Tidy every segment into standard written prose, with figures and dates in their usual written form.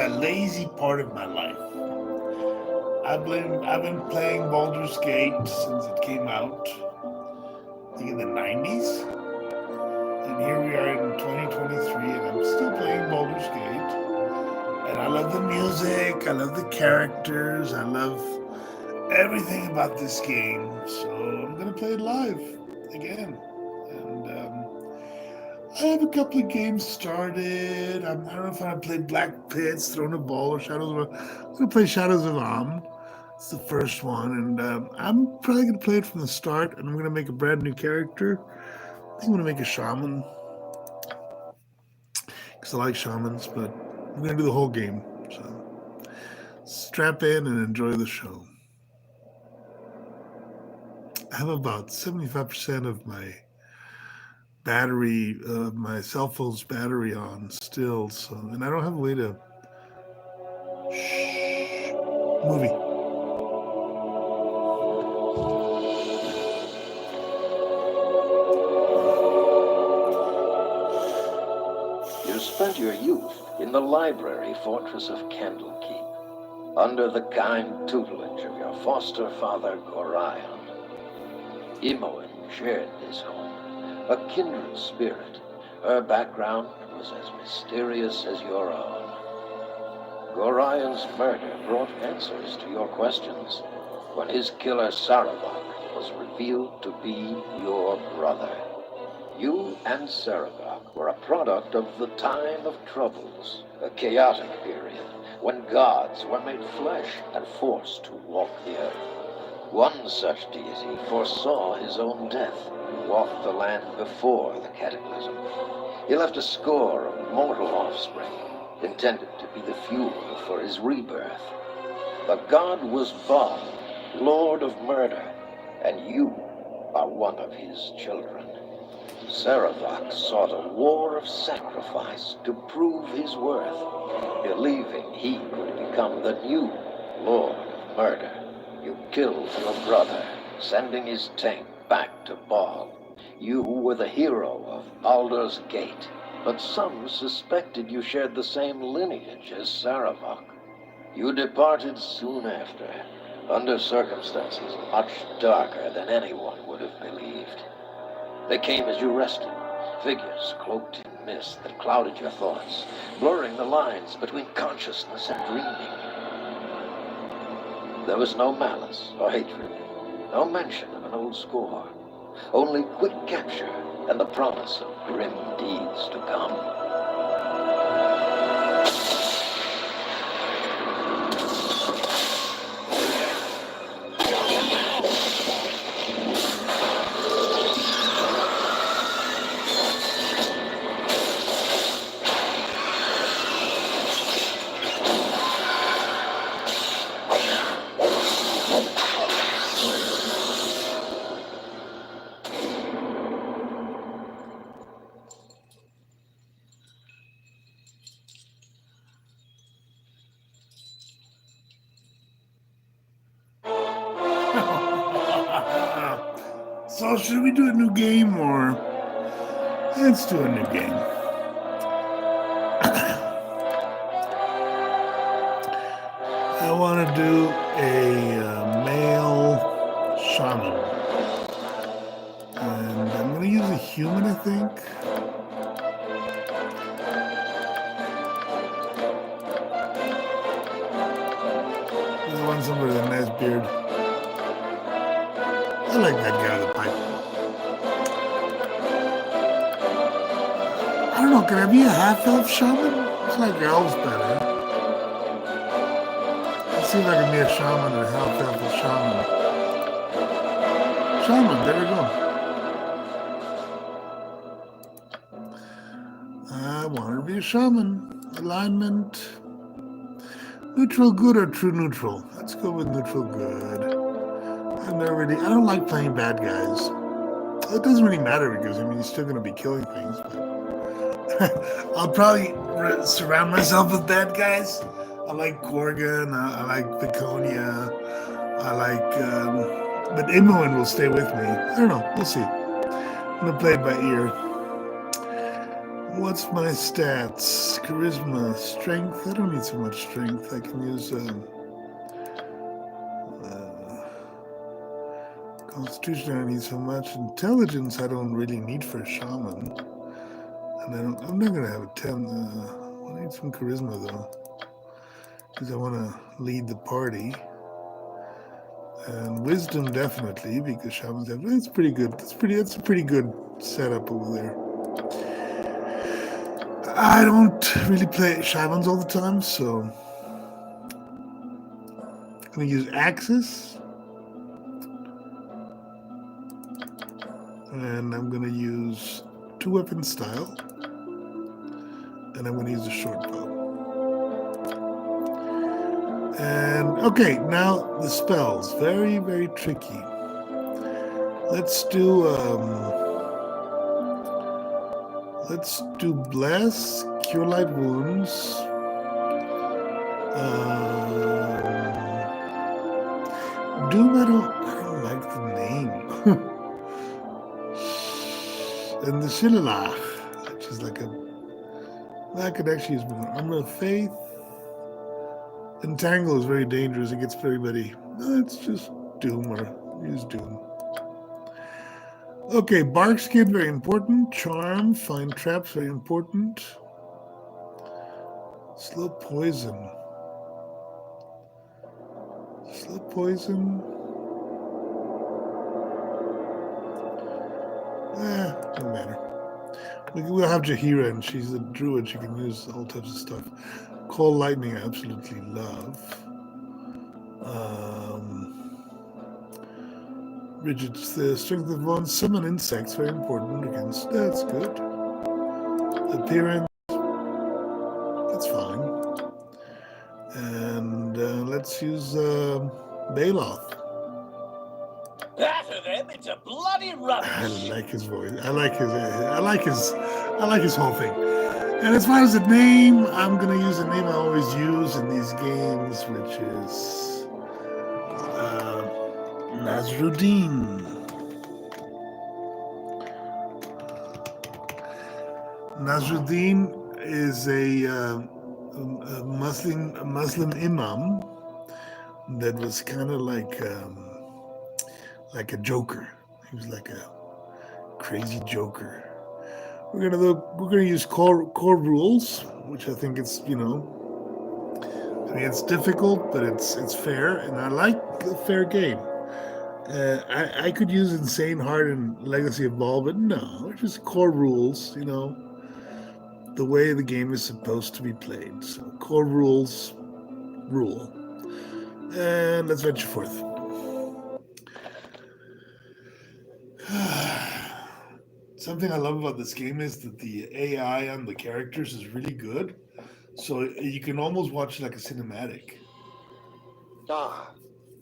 a lazy part of my life. I've been playing Baldur's Gate since it came out, I think in the 90s. And here we are in 2023, and I'm still playing Baldur's Gate. And I love the music, I love the characters, I love everything about this game. So I'm going to play it live again. And I have a couple of games started. I don't know if I played Black Pits, Throne of Ball, or Shadows of. I'm going to play Shadows of Am. It's the first one, and I'm probably going to play it from the start. And I'm going to make a brand new character. I think I'm going to make a shaman because I like shamans, but I'm going to do the whole game. So strap in and enjoy the show. I have about 75% of my battery, my cell phone's battery on still, so, and I don't have a way to. Shh. Movie. You spent your youth in the library fortress of Candlekeep, under the kind tutelage of your foster father, Gorion. Imoen shared this home, a kindred spirit. Her background was as mysterious as your own. Gorion's murder brought answers to your questions when his killer Saravok was revealed to be your brother. You and Saravok were a product of the time of troubles, a chaotic period when gods were made flesh and forced to walk the earth. One such deity foresaw his own death and walked the land before the cataclysm. He left a score of mortal offspring, intended to be the fuel for his rebirth. The god was Baal, Lord of Murder, and you are one of his children. Saravok sought a war of sacrifice to prove his worth, believing he would become the new Lord of Murder. You killed your brother, sending his taint back to Baal. You were the hero of Baldur's Gate, but some suspected you shared the same lineage as Saravok. You departed soon after, under circumstances much darker than anyone would have believed. They came as you rested, figures cloaked in mist that clouded your thoughts, blurring the lines between consciousness and dreaming. There was no malice or hatred, no mention of an old score, only quick capture and the promise of grim deeds to come. So should we do a new game or let's do a new game? I want to do a male shaman, and I'm going to use a human, I think. I want somebody with a nice beard. I like that guy with the pipe. I don't know, can I be a half-elf shaman? I like elves better. Let's see if I can be a shaman or a half-elf shaman. Shaman, there we go. I want to be a shaman. Alignment. Neutral good or true neutral? Let's go with neutral good. I don't like playing bad guys. It doesn't really matter because, I mean, you're still going to be killing things, but I'll probably surround myself with bad guys. I like Corgan, I like Viconia, but Imoen will stay with me. I don't know, we'll see. I'm going to play it by ear. What's my stats? Charisma, strength. I don't need so much strength. I can use Constitution. I don't need so much. Intelligence. I don't really need for a shaman. And I'm not gonna have a 10. I need some charisma though, because I want to lead the party. And wisdom definitely, because shamans have. That's pretty good. That's a pretty good setup over there. I don't really play shamans all the time, so I'm gonna use axes, and I'm gonna use 2-weapon style, and I'm gonna use a short bow. And okay, now the spells, very very tricky. Let's do bless, cure light wounds. Doom, I don't like the name. And the Shillalach, which is like I could actually use more. Armor of Faith. Entangle is very dangerous. It gets everybody. It's just Doom or use Doom. Okay, bark skin, very important. Charm, find traps, very important. Slow poison. Slow poison. Doesn't matter. We'll have Jahira, and she's a druid. She can use all types of stuff. Call lightning, I absolutely love. Rigid strength of one. Summon insects, very important against. That's good. Appearance. That's fine. And let's use Baloth. That of him, it's a bloody rubbish. I like his voice. I like his whole thing. And as far as the name, I'm gonna use the name I always use in these games, which is Nasruddin. Nasruddin is a Muslim imam that was kind of like a joker. He was like a crazy joker. We're gonna use core rules, which I think it's it's difficult, but it's fair, and I like a fair game. I could use insane hard in Legacy of Ball, but no, it's just core rules. The way the game is supposed to be played. So core rules rule, and let's venture forth. Something I love about this game is that the AI on the characters is really good. So you can almost watch it like a cinematic. Ah,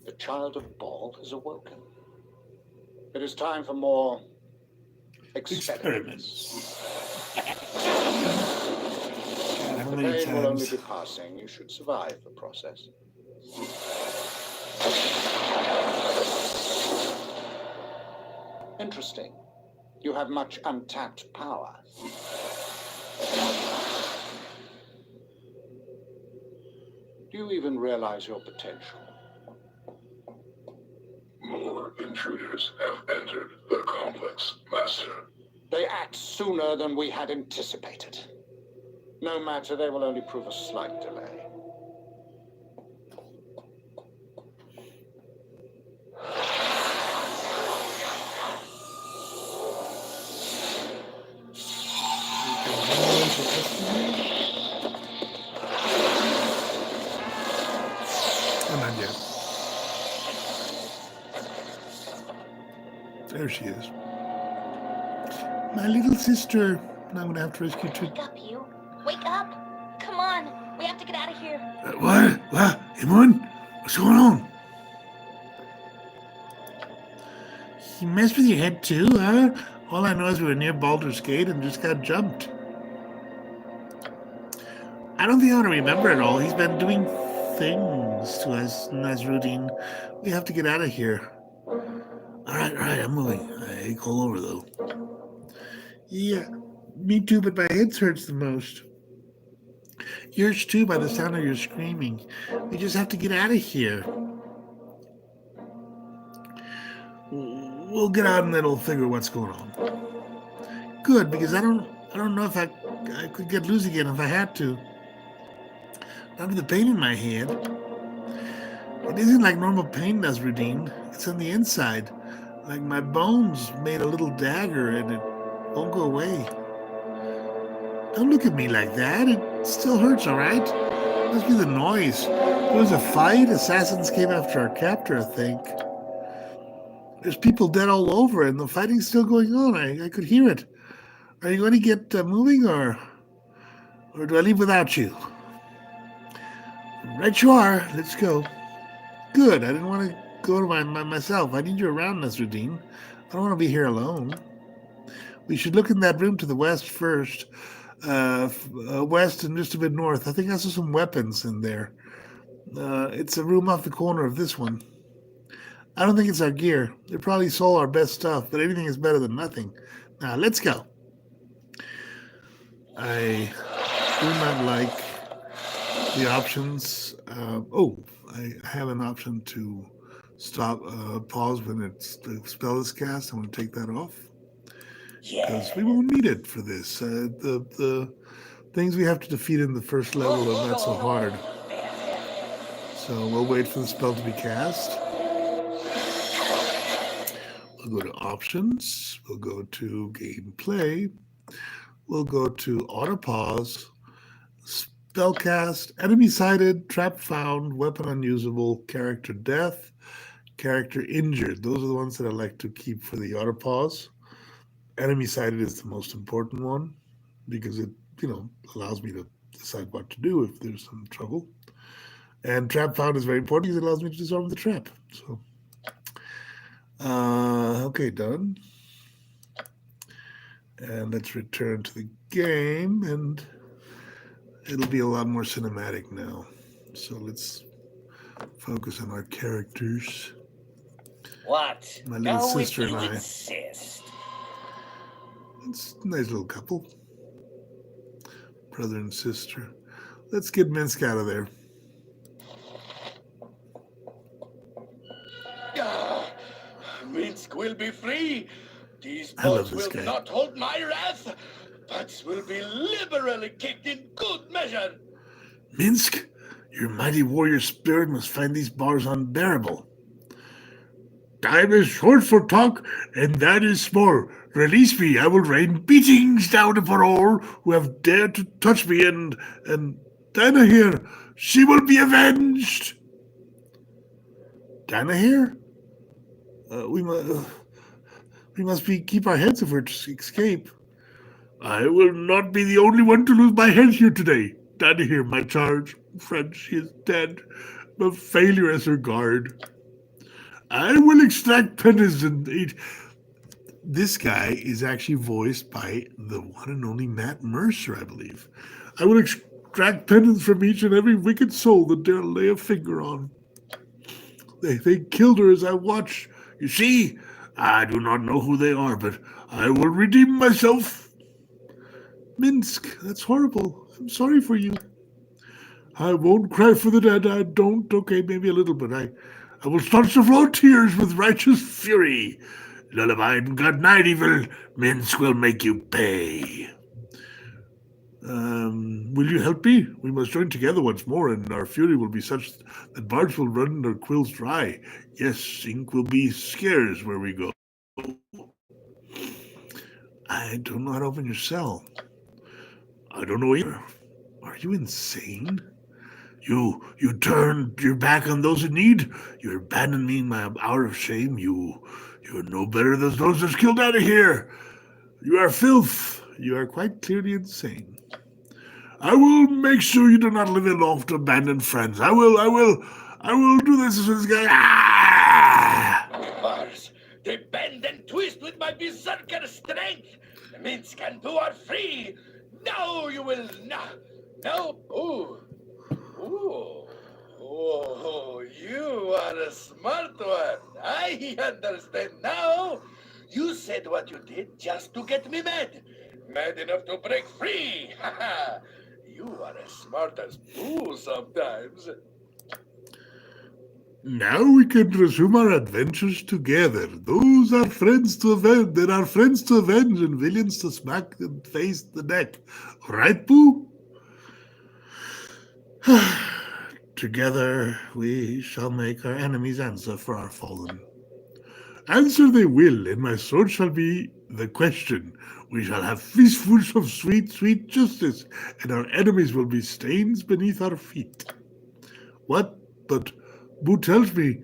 the child of Ball has awoken. It is time for more experiments. The pain will only be passing. You should survive the process. Interesting. You have much untapped power. Do you even realize your potential? More intruders have entered the complex, Master. They act sooner than we had anticipated. No matter, they will only prove a slight delay. Not yet. There she is. My little sister. Now I'm gonna have to rescue two. Wake up, you. Wake up. Come on. We have to get out of here. What? Imran? What's going on? He messed with your head too, huh? All I know is we were near Baldur's Gate and just got jumped. I don't think I want to remember it all. He's been doing things to us, Nasruddin. We have to get out of here. All right, I'm moving. I call over though. Yeah, Me too, but my head hurts the most. Yours too, by the sound of your screaming. We just have to get out of here. We'll get out and then we'll figure what's going on. Good, because I don't know if I could get loose again if I had to. Not with the pain in my head. It isn't like normal pain does, Rudine. It's on the inside. Like my bones made a little dagger and it won't go away. Don't look at me like that. It still hurts, all right? Must be the noise. There was a fight. Assassins came after our captor, I think. There's people dead all over, and the fighting's still going on. I could hear it. Are you going to get moving, or do I leave without you? Right you are. Let's go. Good. I didn't want to go to myself. I need you around, Nasruddin. I don't want to be here alone. We should look in that room to the west first. West and just a bit north. I think I saw some weapons in there. It's a room off the corner of this one. I don't think it's our gear. They probably sold our best stuff, but anything is better than nothing. Now, let's go. I do not like the options. I have an option to stop, pause when the spell is cast. I want to take that off because we won't need it for this. The things we have to defeat in the first level are not so hard. So we'll wait for the spell to be cast. We'll go to options. We'll go to gameplay. We'll go to auto pause, spellcast, enemy sighted, trap found, weapon unusable, character death, character injured. Those are the ones that I like to keep for the auto pause. Enemy sighted is the most important one because it, allows me to decide what to do if there's some trouble. And trap found is very important because it allows me to disarm the trap. So, okay, done. And let's return to the game, and it'll be a lot more cinematic now. So let's focus on our characters. What? My little Go sister if you and I. insist. It's a nice little couple. Brother and sister. Let's get Minsk out of there. Minsk will be free. These I love boats this will guy. not hold my wrath, but will be liberally kicked in good measure. Minsk, your mighty warrior spirit must find these bars unbearable. Time is short for talk, and that is small. Release me, I will rain beatings down upon all who have dared to touch me, and Dinah here, she will be avenged. Dinah here? We must keep our heads if we're to escape. I will not be the only one to lose my head here today. Dinah here, my charge. Friend, she is dead. I'm a failure as her guard. I will extract penance and eat. This guy is actually voiced by the one and only Matt Mercer, I believe. I will extract penance from each and every wicked soul that dare lay a finger on. They killed her as I watched. You see, I do not know who they are, but I will redeem myself. Minsk, that's horrible. I'm sorry for you. I won't cry for the dead. I don't. Okay, maybe a little, but I will start to flow tears with righteous fury. Lullaby and good night, evil. Minsk will make you pay. Will you help me? We must join together once more, and our fury will be such that bards will run their quills dry. Yes, ink will be scarce where we go. I don't know how to open your cell. I don't know either. Are you insane? You turned your back on those in need? You abandoned me in my hour of shame? You're no better than those that's killed out of here. You are filth. You are quite clearly insane. I will make sure you do not live in long to abandoned friends. I will do this to this guy. Ah! Bars, they bend and twist with my berserker strength. Minsk and Du are free. Now you will not. No. Oh, you are a smart one. I understand now. You said what you did just to get me mad. Mad enough to break free! Ha ha! You are as smart as Boo sometimes. Now we can resume our adventures together. Those are friends to avenge. There are friends to avenge and villains to smack and face the neck. Right, Boo? Together we shall make our enemies answer for our fallen. Answer they will, and my sword shall be the question. We shall have fistfuls of sweet, sweet justice, and our enemies will be stains beneath our feet. What? But Boo tells me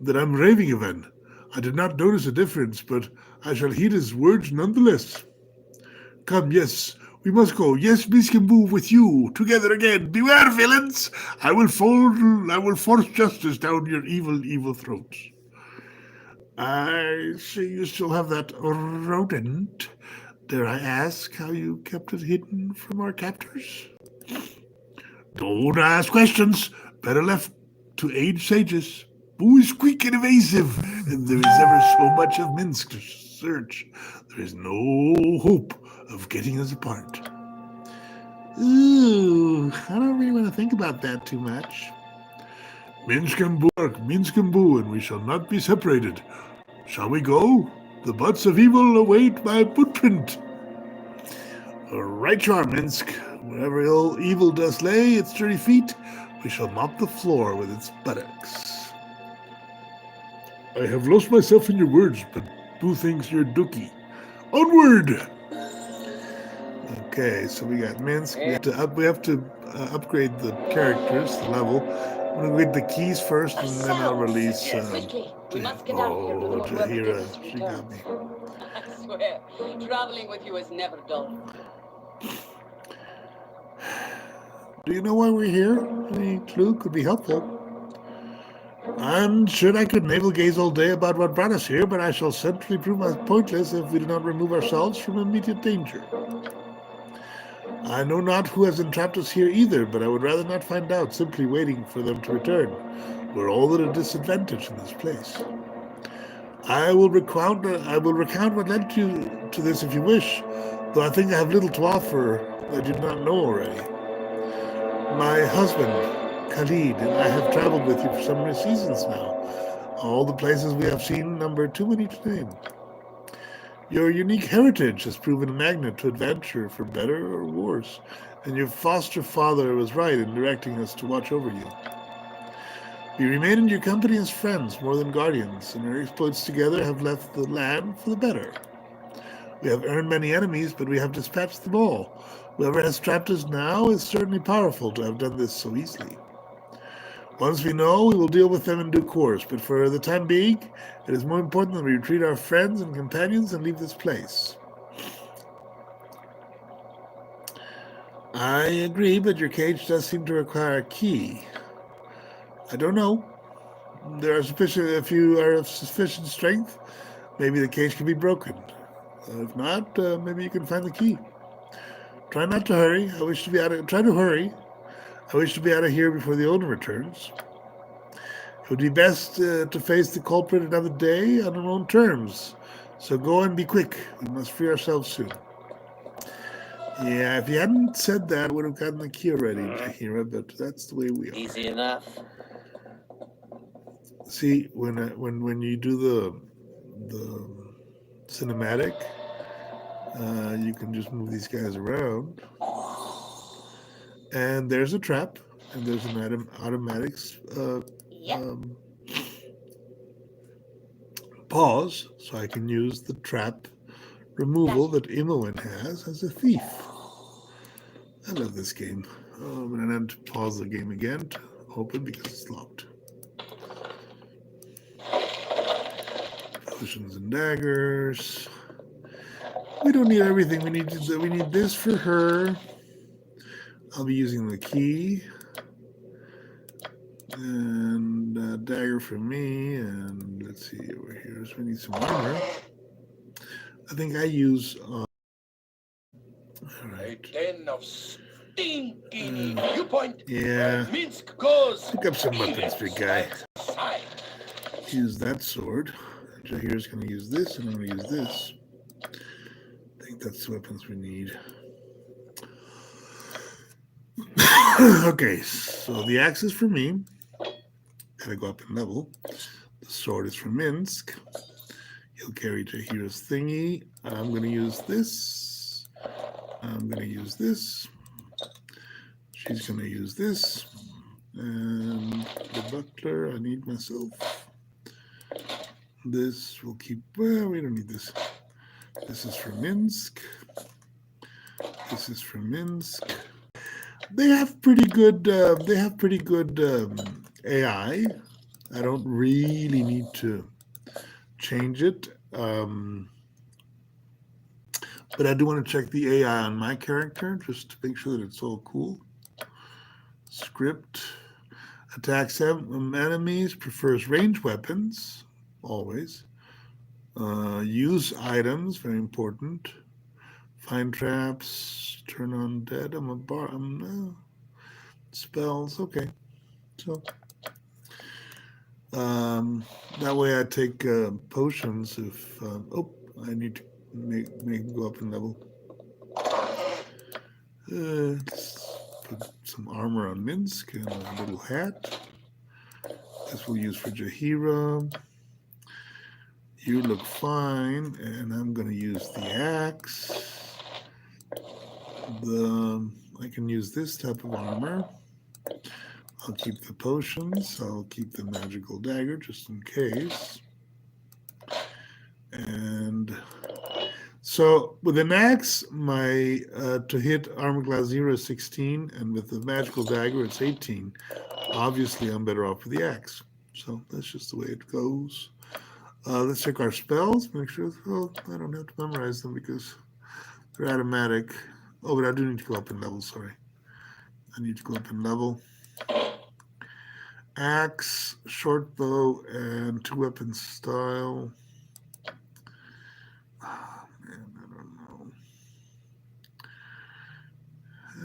that I'm raving again. I did not notice a difference, but I shall heed his words nonetheless. Come, yes, we must go. Yes, Miss can move with you. Together again. Beware, villains! I will force justice down your evil, evil throats. I see you still have that rodent. Dare I ask how you kept it hidden from our captors? Don't ask questions. Better left to age sages. Boo is quick and evasive, and there is ever so much of Minsk to search. There is no hope of getting us apart. Ooh, I don't really want to think about that too much. Minsk and Boo, and we shall not be separated. Shall we go? The butts of evil await my footprint. Right you are, Minsk. Wherever evil does lay its dirty feet, we shall mop the floor with its buttocks. I have lost myself in your words, but Boo thinks you're dookie. Onward! Okay, so we got Minsk. We have to upgrade the characters, the level. I'm gonna read the keys first, and then I'll release. Quickly, we must get out of here before whoever did Jahira, this she got me. I swear, traveling with you is never dull. Do you know why we're here? Any clue could be helpful. I'm sure I could navel gaze all day about what brought us here, but I shall certainly prove us pointless if we do not remove ourselves from immediate danger. I know not who has entrapped us here either, but I would rather not find out, simply waiting for them to return. We're all at a disadvantage in this place. I will recount what led you to this if you wish, though I think I have little to offer that you do not know already. My husband, Khalid, and I have traveled with you for so many seasons now. All the places we have seen number too many to name. Your unique heritage has proven a magnet to adventure, for better or worse, and your foster father was right in directing us to watch over you. We remain in your company as friends more than guardians, and our exploits together have left the land for the better. We have earned many enemies, but we have dispatched them all. Whoever has trapped us now is certainly powerful to have done this so easily. Once we know, we will deal with them in due course, but for the time being, it is more important that we retreat our friends and companions and leave this place. I agree, but your cage does seem to require a key. I don't know. If you are of sufficient strength, maybe the cage can be broken. If not, maybe you can find the key. Try not to hurry. Try to hurry. I wish to be out of here before the owner returns. It would be best to face the culprit another day on our own terms. So go and be quick. We must free ourselves soon. Yeah, if you hadn't said that, I would have gotten the key already, Jahira, but that's the way we are. Easy enough. See, when you do the cinematic, you can just move these guys around. And there's a trap, and there's an automatic pause, so I can use the trap removal that Imoen has as a thief. I love this game. I'm going to have to pause the game again to open because it's locked. Potions and daggers. We don't need everything. We need this for her. I'll be using the key and a dagger for me, and let's see over here. So we need some armor. I think I use. All right. A den of stinking viewpoint. Yeah. Minsk goes. Pick up some weapons, big guy. Side. Use that sword. Jahir's going to use this, and I'm going to use this. I think that's the weapons we need. Okay, so the axe is for me. Gotta go up in level. The sword is for Minsk. He'll carry Jahiro's thingy. I'm gonna use this. I'm gonna use this. She's gonna use this. And the buckler, I need myself. This will keep, well, we don't need this. This is for Minsk. This is for Minsk. They have pretty good, AI. I don't really need to change it. But I do want to check the AI on my character just to make sure that it's all cool. Script. Attacks enemies, prefers ranged weapons, always. Use items, very important. Find traps, turn on dead. Spells, okay. So that way I take potions if, I need to make them go up in level. Let's put some armor on Minsk and a little hat. This we'll use for Jahira. You look fine, and I'm going to use the axe. I can use this type of armor. I'll keep the potions. I'll keep the magical dagger just in case. And so with an axe, my to hit armor class 0 is 16, and with the magical dagger, it's 18. Obviously, I'm better off with the axe. So that's just the way it goes. Let's check our spells. Make sure, I don't have to memorize them because they're automatic. Oh, but I do need to go up in level, sorry. I need to go up in level. Axe, short bow, and 2 weapon style. Oh, man, I don't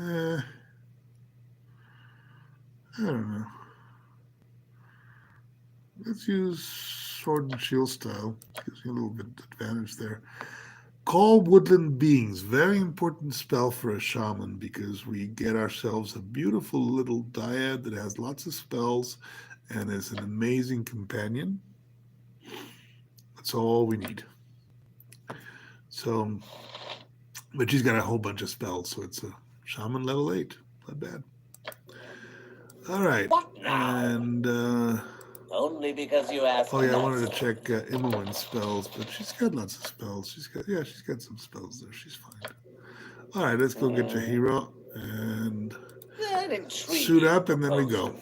know. I don't know. Let's use sword and shield style. Gives me a little bit of advantage there. Call woodland beings. Very important spell for a shaman because we get ourselves a beautiful little dyad that has lots of spells and is an amazing companion. That's all we need. So, but she's got a whole bunch of spells, so it's a shaman level 8. Not bad. All right. What now? And Only because you asked. oh yeah, I wanted to check Imowen's spells, but she's got lots of spells. She's got some spells there. She's fine. All right, let's go get Jahira and suit up, and then we go.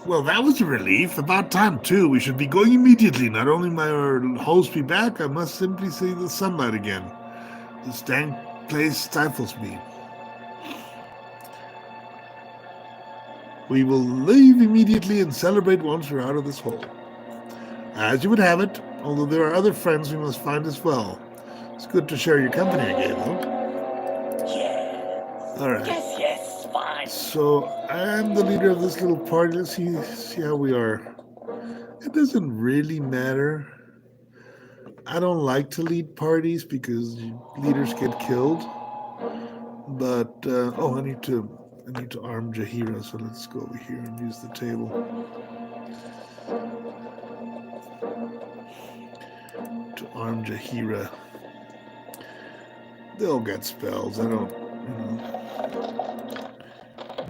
Well, that was a relief. About time, too. We should be going immediately. Not only might our host be back, I must simply see the sunlight again. This dang place stifles me. We will leave immediately and celebrate once we're out of this hole. As you would have it, although there are other friends we must find as well. It's good to share your company again, though. Yes. All right. Yes, fine. So I'm the leader of this little party. Let's see how we are. It doesn't really matter. I don't like to lead parties because leaders get killed. But I need to arm Jahira. So let's go over here and use the table. To arm Jahira. They'll get spells. I'm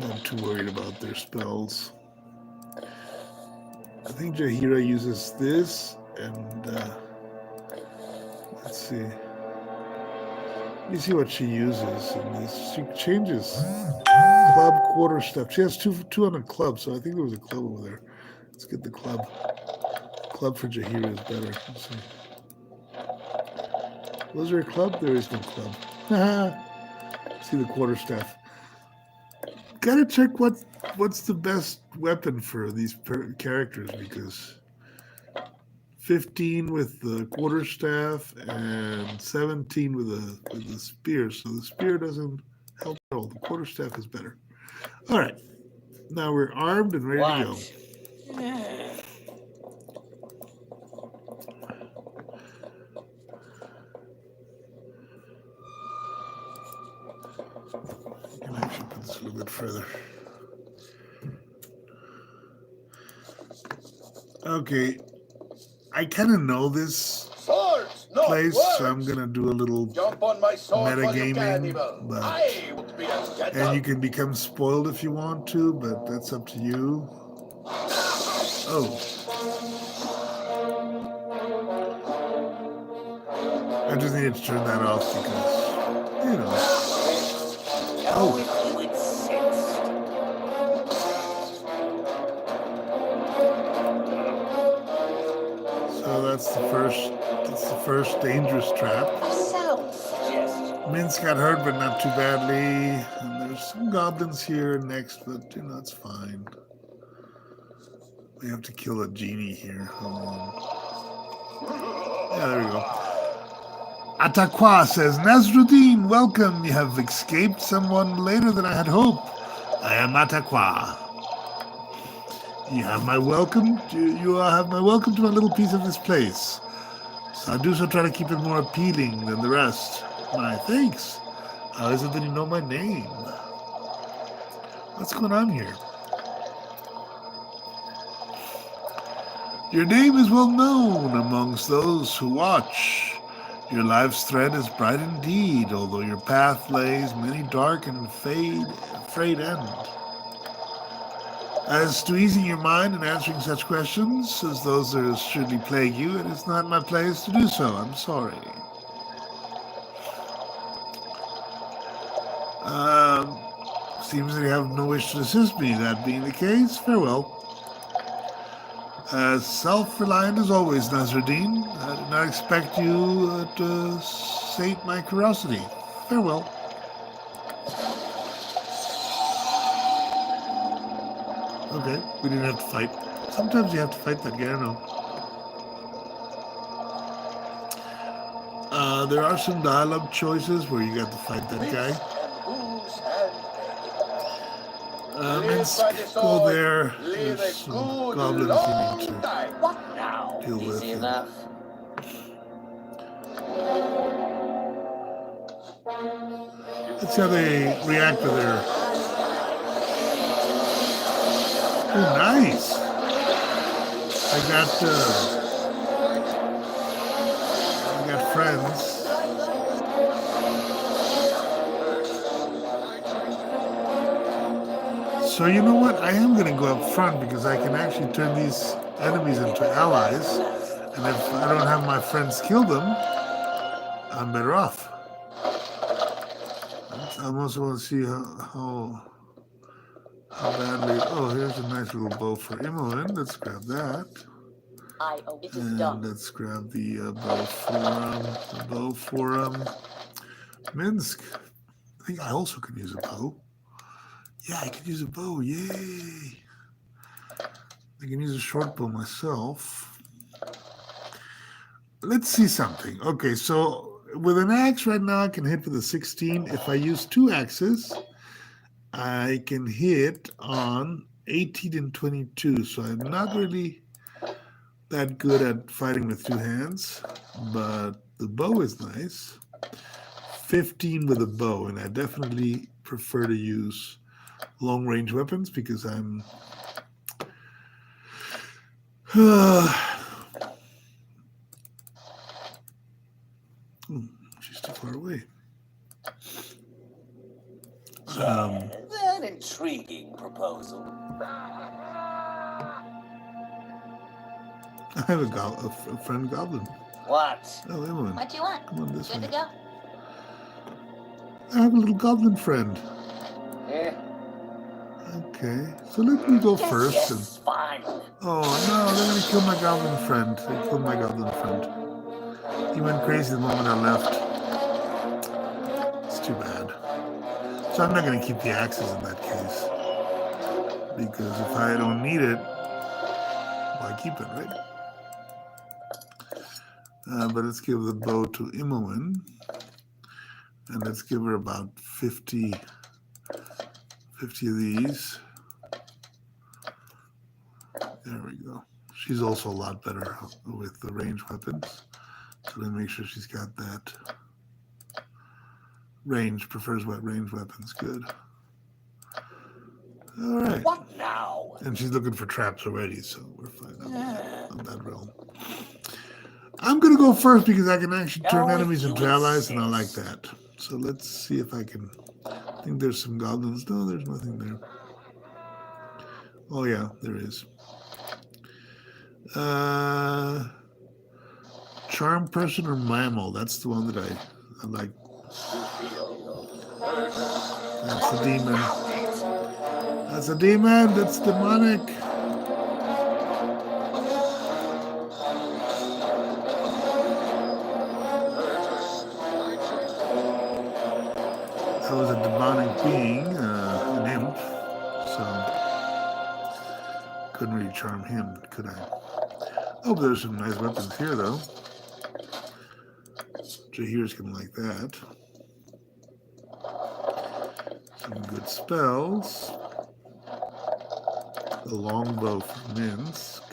not too worried about their spells. I think Jahira uses this, and let's see. Let me see what she uses in this. She changes club quarter stuff. She has two on a club, so I think there was a club over there. Let's get the club. Club for Jahira is better. Let's see. Was there a club? There is no club. See the quarterstaff. Gotta check what's the best weapon for these characters because 15 with the quarterstaff and 17 with the spear. So the spear doesn't help at all. The quarterstaff is better. All right. Now we're armed and ready to go. I can actually put this a little bit further. Okay. I kind of know this Swords, not place, words. so I'm going to do a little Jump on my sword while you can, metagaming, evil. but I won't be as gentle. and you can become spoiled if you want to, but that's up to you. Oh. I just needed to turn that off because, you know. Oh. So that's the first dangerous trap. Minsk got hurt, but not too badly. And there's some goblins here next, but you know, it's fine. We have to kill a genie here. Hold on. Yeah, there we go. Atakwa says, Nasruddin, welcome. You have escaped someone later than I had hoped. I am Atakwa. You have my welcome. You have my welcome to my little piece of this place. So I do so try to keep it more appealing than the rest. My thanks. How is it that you know my name? What's going on here? Your name is well known amongst those who watch. Your life's thread is bright indeed, although your path lays many dark and frayed end. As to easing your mind and answering such questions as those that surely plague you, it is not my place to do so. I'm sorry. Seems that you have no wish to assist me. That being the case, farewell. As self-reliant as always, Nasruddin, I did not expect you to sate my curiosity. Farewell. Okay, we didn't have to fight. Sometimes you have to fight that guy, I don't know. There are some dialogue choices where you got to fight that guy. Minsk, go there. There's some goblins you need to deal with. Let's see how they react to their... Oh, nice. I got friends. So you know what? I am going to go up front because I can actually turn these enemies into allies. And if I don't have my friends kill them, I'm better off. I also want to see how badly... Oh, here's a nice little bow for Imogen. Let's grab that. And let's grab the bow for Minsk. I think I also could use a bow. Yeah, I could use a bow. Yay! I can use a short bow myself. Let's see something. Okay, so with an axe right now, I can hit with a 16. If I use two axes, I can hit on 18 and 22. So I'm not really that good at fighting with two hands, but the bow is nice. 15 with a bow, and I definitely prefer to use long-range weapons because I'm she's too far away. An intriguing proposal. I have a friend goblin. What? Oh, Emily. What do you want? Come on this Good way. to go. I have a little goblin friend. Okay, so let me go first. And... Fine. Oh no, they're gonna kill my goblin friend. They killed my goblin friend. He went crazy the moment I left. It's too bad. So I'm not gonna keep the axes in that case. Because if I don't need it, why keep it, right? But let's give the bow to Imogen. And let's give her about 50 50 of these. There we go. She's also a lot better with the ranged weapons. So let me make sure she's got that. Range, prefers what ranged weapons. Good. All right. What now? And she's looking for traps already, so we're fine on that realm. I'm going to go first because I can actually turn enemies into allies, and I like that. So let's see if I can. I think there's some goblins. No, there's nothing there. Oh, yeah, there is. Charm person or mammal? That's the one that I like. That's a demon. That's a demon. That's demonic. That was a demonic being, an imp. So couldn't really charm him, could I? Oh, but there's some nice weapons here, though. Jahir's gonna like that. Some good spells. The longbow for Minsk.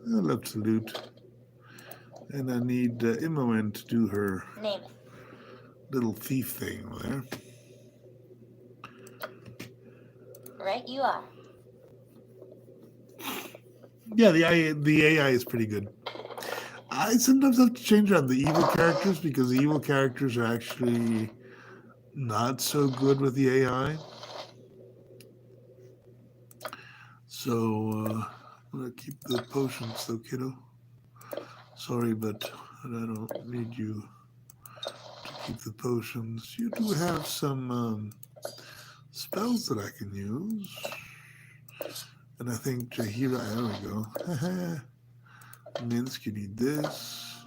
I love to loot. And I need Imoen to do her Name. little thief thing there. Right you are. Yeah, the AI is pretty good. I sometimes have to change around the evil characters because the evil characters are actually not so good with the AI. So I'm gonna keep the potions though, kiddo. Sorry, but I don't need you to keep the potions. You do have some spells that I can use. And I think Jahira, there we go. Minsk, you need this.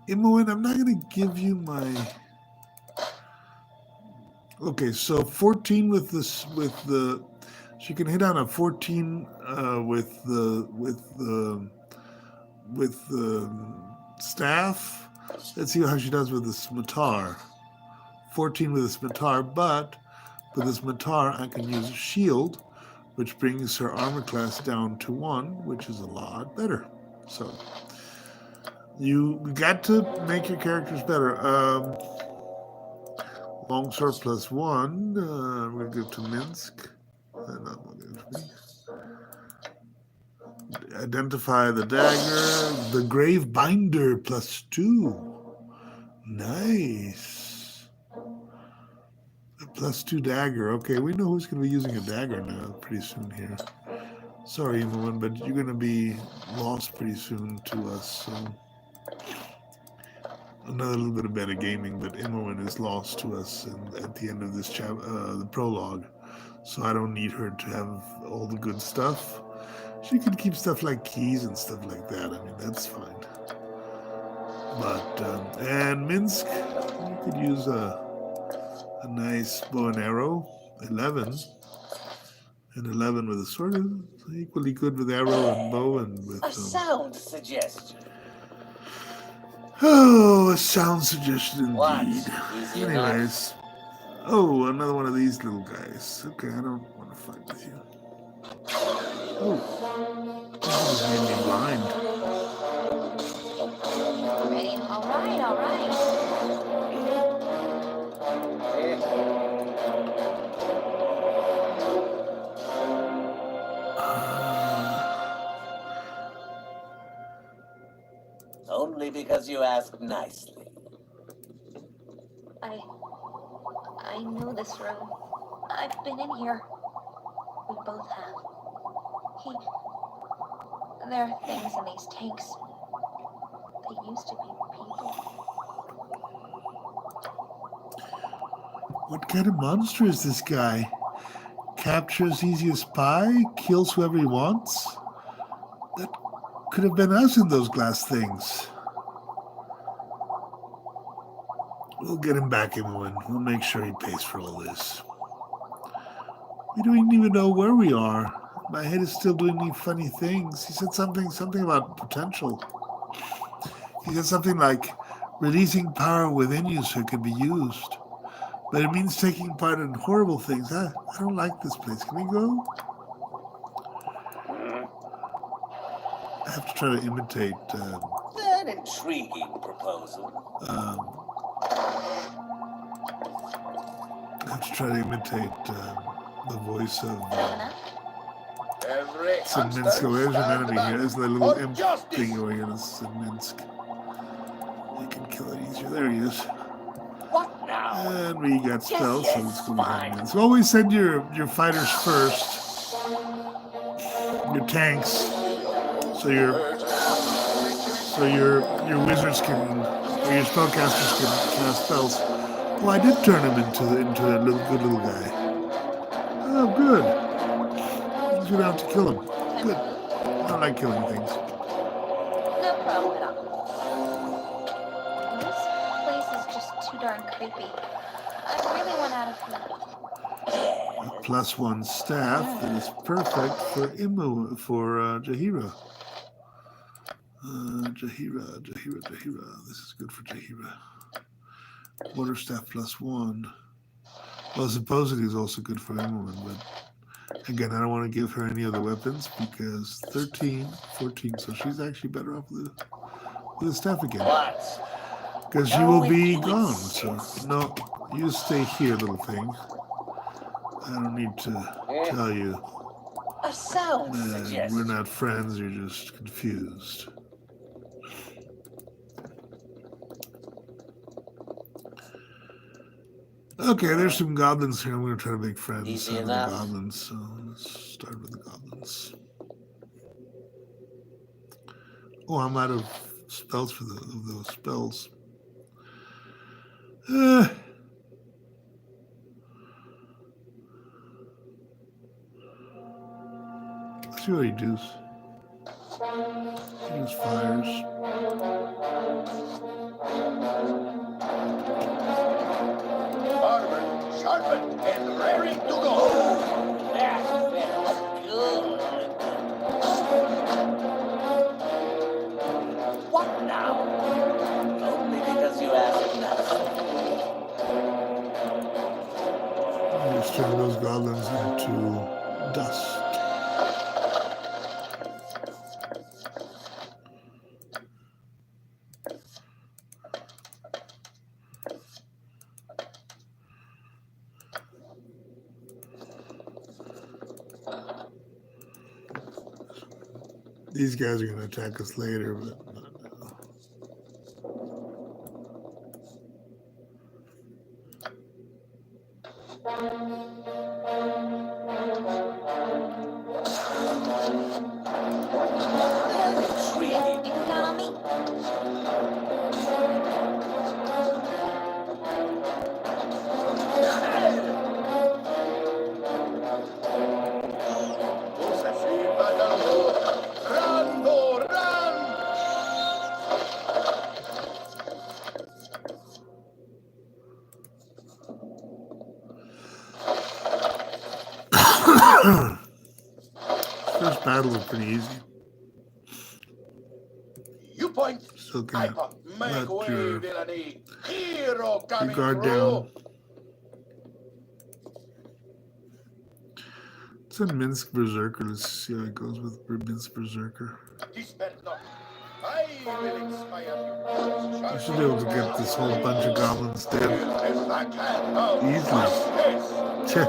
Imoen, I'm not going to give you my... Okay, so 14 with this, with the... She can hit on a 14 with the staff. Let's see how she does with the scimitar. 14 with the scimitar, but with the scimitar I can use a shield, which brings her armor class down to 1, which is a lot better. So you got to make your characters better. Longsword +1. We're going to go to Minsk. Identify the dagger. The grave binder +2. Nice. A +2 dagger. Okay, we know who's going to be using a dagger now pretty soon here. Sorry, Imoen, but you're going to be lost pretty soon to us. So. Another little bit of metagaming, but Imoen is lost to us at the end of this the prologue. So I don't need her to have all the good stuff. She can keep stuff like keys and stuff like that. I mean, that's fine. But, and Minsk, you could use a nice bow and arrow, 11. And 11 with a sword is equally good with arrow and bow and with... A sound suggestion. Oh, a sound suggestion What? indeed. Easy Anyways. Oh, another one of these little guys. Okay, I don't want to fight with you. Oh. This just made me blind. Ready? All right, all right. Only because you asked nicely. I know this room. I've been in here. We both have. There are things in these tanks. They used to be people. What kind of monster is this guy? Captures easy as pie, kills whoever he wants? That could have been us in those glass things. We'll get him back, Imoen. We'll make sure he pays for all this. We don't even know where we are. My head is still doing these funny things. He said something about potential. He said something like, releasing power within you so it can be used. But it means taking part in horrible things. I don't like this place. Can we go? I have to try to imitate. An intriguing proposal. I have to try to imitate the voice of Every Sid Minsk. Oh, there's an enemy here. There's that little imp thing over here. That's Sid Minsk. You can kill it easier. There he is. What now? And we got spells, so let's go behind Minsk. Always send your fighters first. Your tanks. So your wizards can, or your spellcasters can cast spells. Oh, I did turn him into a good little guy. Oh, good. Let's go down to kill him. Good. I don't like killing things. No problem at all. This place is just too darn creepy. I really want out of here. A +1 staff that is perfect for Jahira. Jahira. This is good for Jahira. Quarterstaff +1. Well, supposedly is also good for Imoen, but again, I don't want to give her any other weapons because 13, 14, so she's actually better off with the staff again. Because she will be gone, so no, you stay here, little thing. I don't need to tell you that we're not friends, you're just confused. Okay, there's some goblins here. I'm going to try to make friends with the goblins. So let's start with the goblins. Oh, I'm out of spells for those spells. Let's see what he does. He use fires. Sharpened and raring to go. That feels good. What now? Only because you asked us. Let's turn those goblins into dust. These guys are going to attack us later, but not now. You can count on me? First battle was pretty easy. You point. Still I can't make let way, your villainy. Hero coming guard through. down. It's a Minsk Berserker. Let's see how it goes with Minsk Berserker. Dispense not. I will inspire you. I should be able to get this whole bunch of goblins dead If I can, oh, easily. Cheh.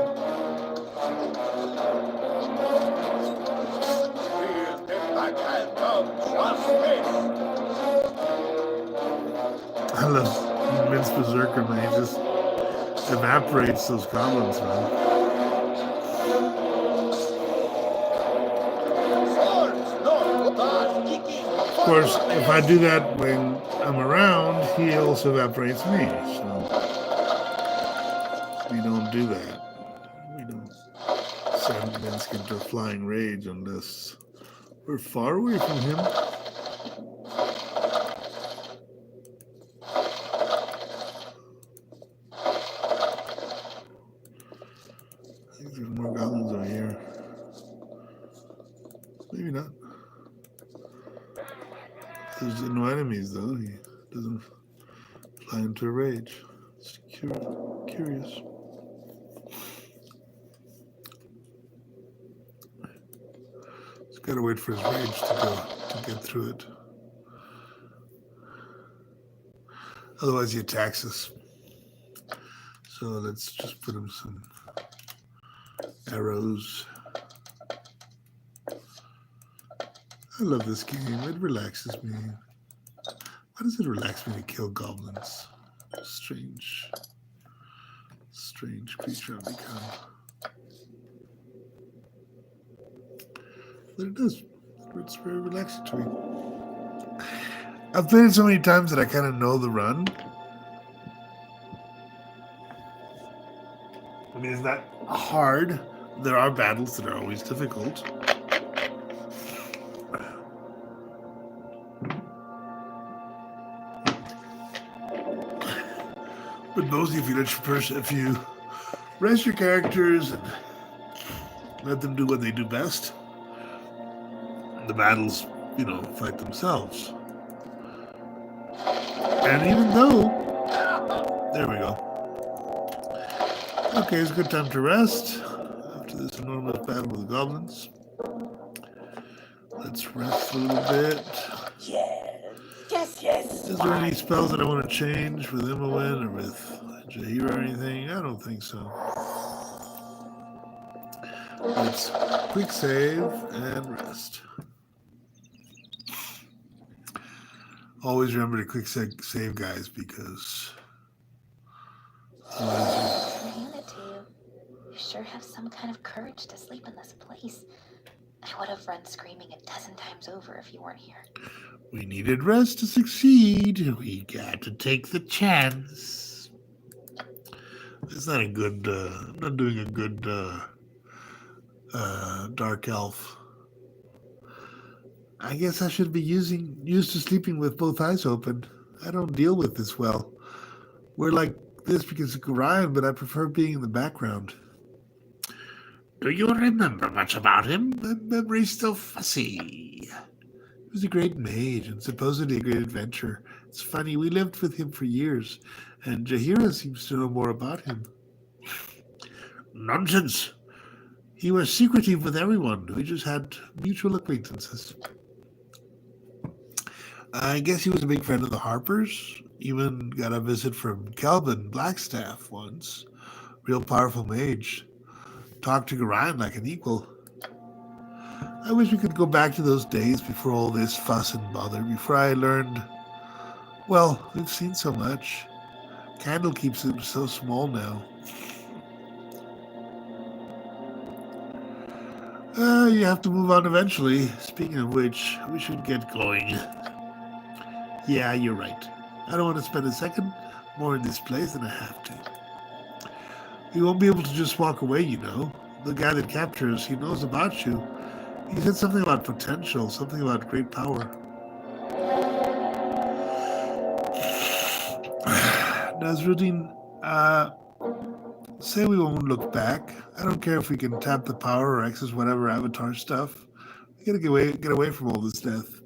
if I can, oh, just this. I love Minsk Berserker, man. He just evaporates those goblins, man. Of course, if I do that when I'm around, he also evaporates me. So we don't do that. We don't send Minsk into a flying rage unless we're far away from him. I think there's more goblins over here. Maybe not. There's no enemies though. He doesn't fly into a rage. It's curious. He's got to wait for his rage to get through it. Otherwise, he attacks us. So let's just put him some arrows. I love this game. It relaxes me. Why does it relax me to kill goblins? Strange creature I've become. But it does. It's very relaxing to me. I've played it so many times that I kind of know the run. I mean, it's not hard. There are battles that are always difficult. But mostly if you rest your characters and let them do what they do best, the battles, fight themselves. And even though, there we go. Okay, it's a good time to rest after this enormous battle with the goblins. Let's rest a little bit. Yes. Is there any spells that I want to change with Imowen or with Jaheira or anything? I don't think so. Let's quick save and rest. Always remember to quick save, guys, because I hand it to you. You sure have some kind of courage to sleep in this place. I would have run screaming 12 times over if you weren't here. we needed rest to succeed. We got to take the chance. It's not a good, I'm not doing a good dark elf. I guess I should be used to sleeping with both eyes open. I don't deal with this well. We're like this because of Gorion, but I prefer being in the background. Do you remember much about him? My memory's still fuzzy. He was a great mage and supposedly a great adventurer. It's funny, we lived with him for years, and Jaheira seems to know more about him. Nonsense. He was secretive with everyone. We just had mutual acquaintances. I guess he was a big friend of the Harpers. Even got a visit from Kelvin Blackstaff once. Real powerful mage. Talked to Gorion like an equal. I wish we could go back to those days before all this fuss and bother, before I learned... Well, we've seen so much. Candlekeep's so small now. You have to move on eventually. Speaking of which, we should get going. Yeah, you're right. I don't want to spend a second more in this place than I have to. You won't be able to just walk away, The guy that captured us, he knows about you. He said something about potential, something about great power. Nasruddin, say we won't look back. I don't care if we can tap the power or access whatever avatar stuff. We gotta get away from all this death.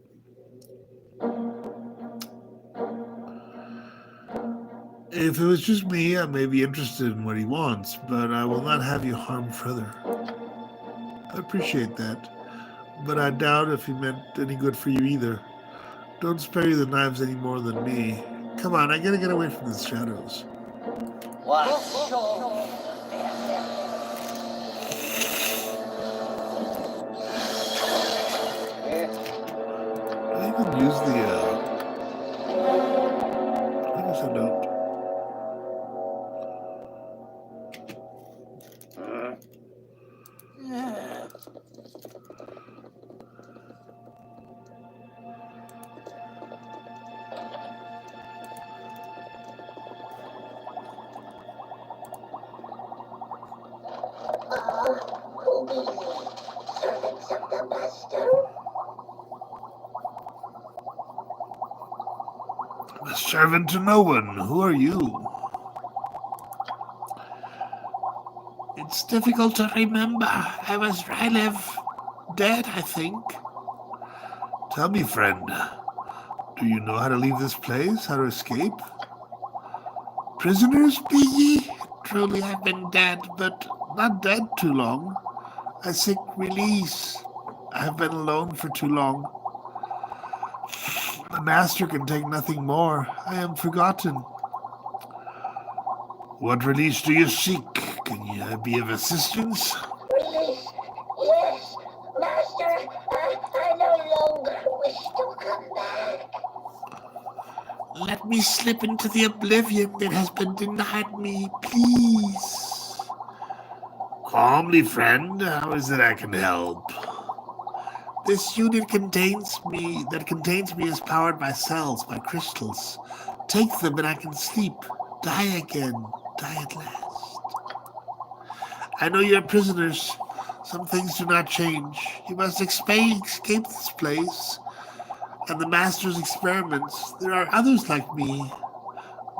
If it was just me, I may be interested in what he wants, but I will not have you harm further. I appreciate that, but I doubt if he meant any good for you either. Don't spare you the knives any more than me. Come on, I gotta get away from the shadows. Do I even use the, I guess I don't. Servants of the master. I'm a servant to no one. Who are you? It's difficult to remember. I was Rylev. Dead, I think. Tell me, friend. Do you know how to leave this place? How to escape? Prisoners be ye? Truly I've been dead, but not dead too long. I seek release. I have been alone for too long. The master can take nothing more. I am forgotten. What release do you seek? Can you be of assistance? Release? Yes, Master. I no longer wish to come back. Let me slip into the oblivion that has been denied me, please. Calmly, friend. How is it I can help? This unit contains me is powered by cells, by crystals. Take them and I can sleep. Die again. Die at last. I know you're prisoners. Some things do not change. You must escape this place and the master's experiments. There are others like me,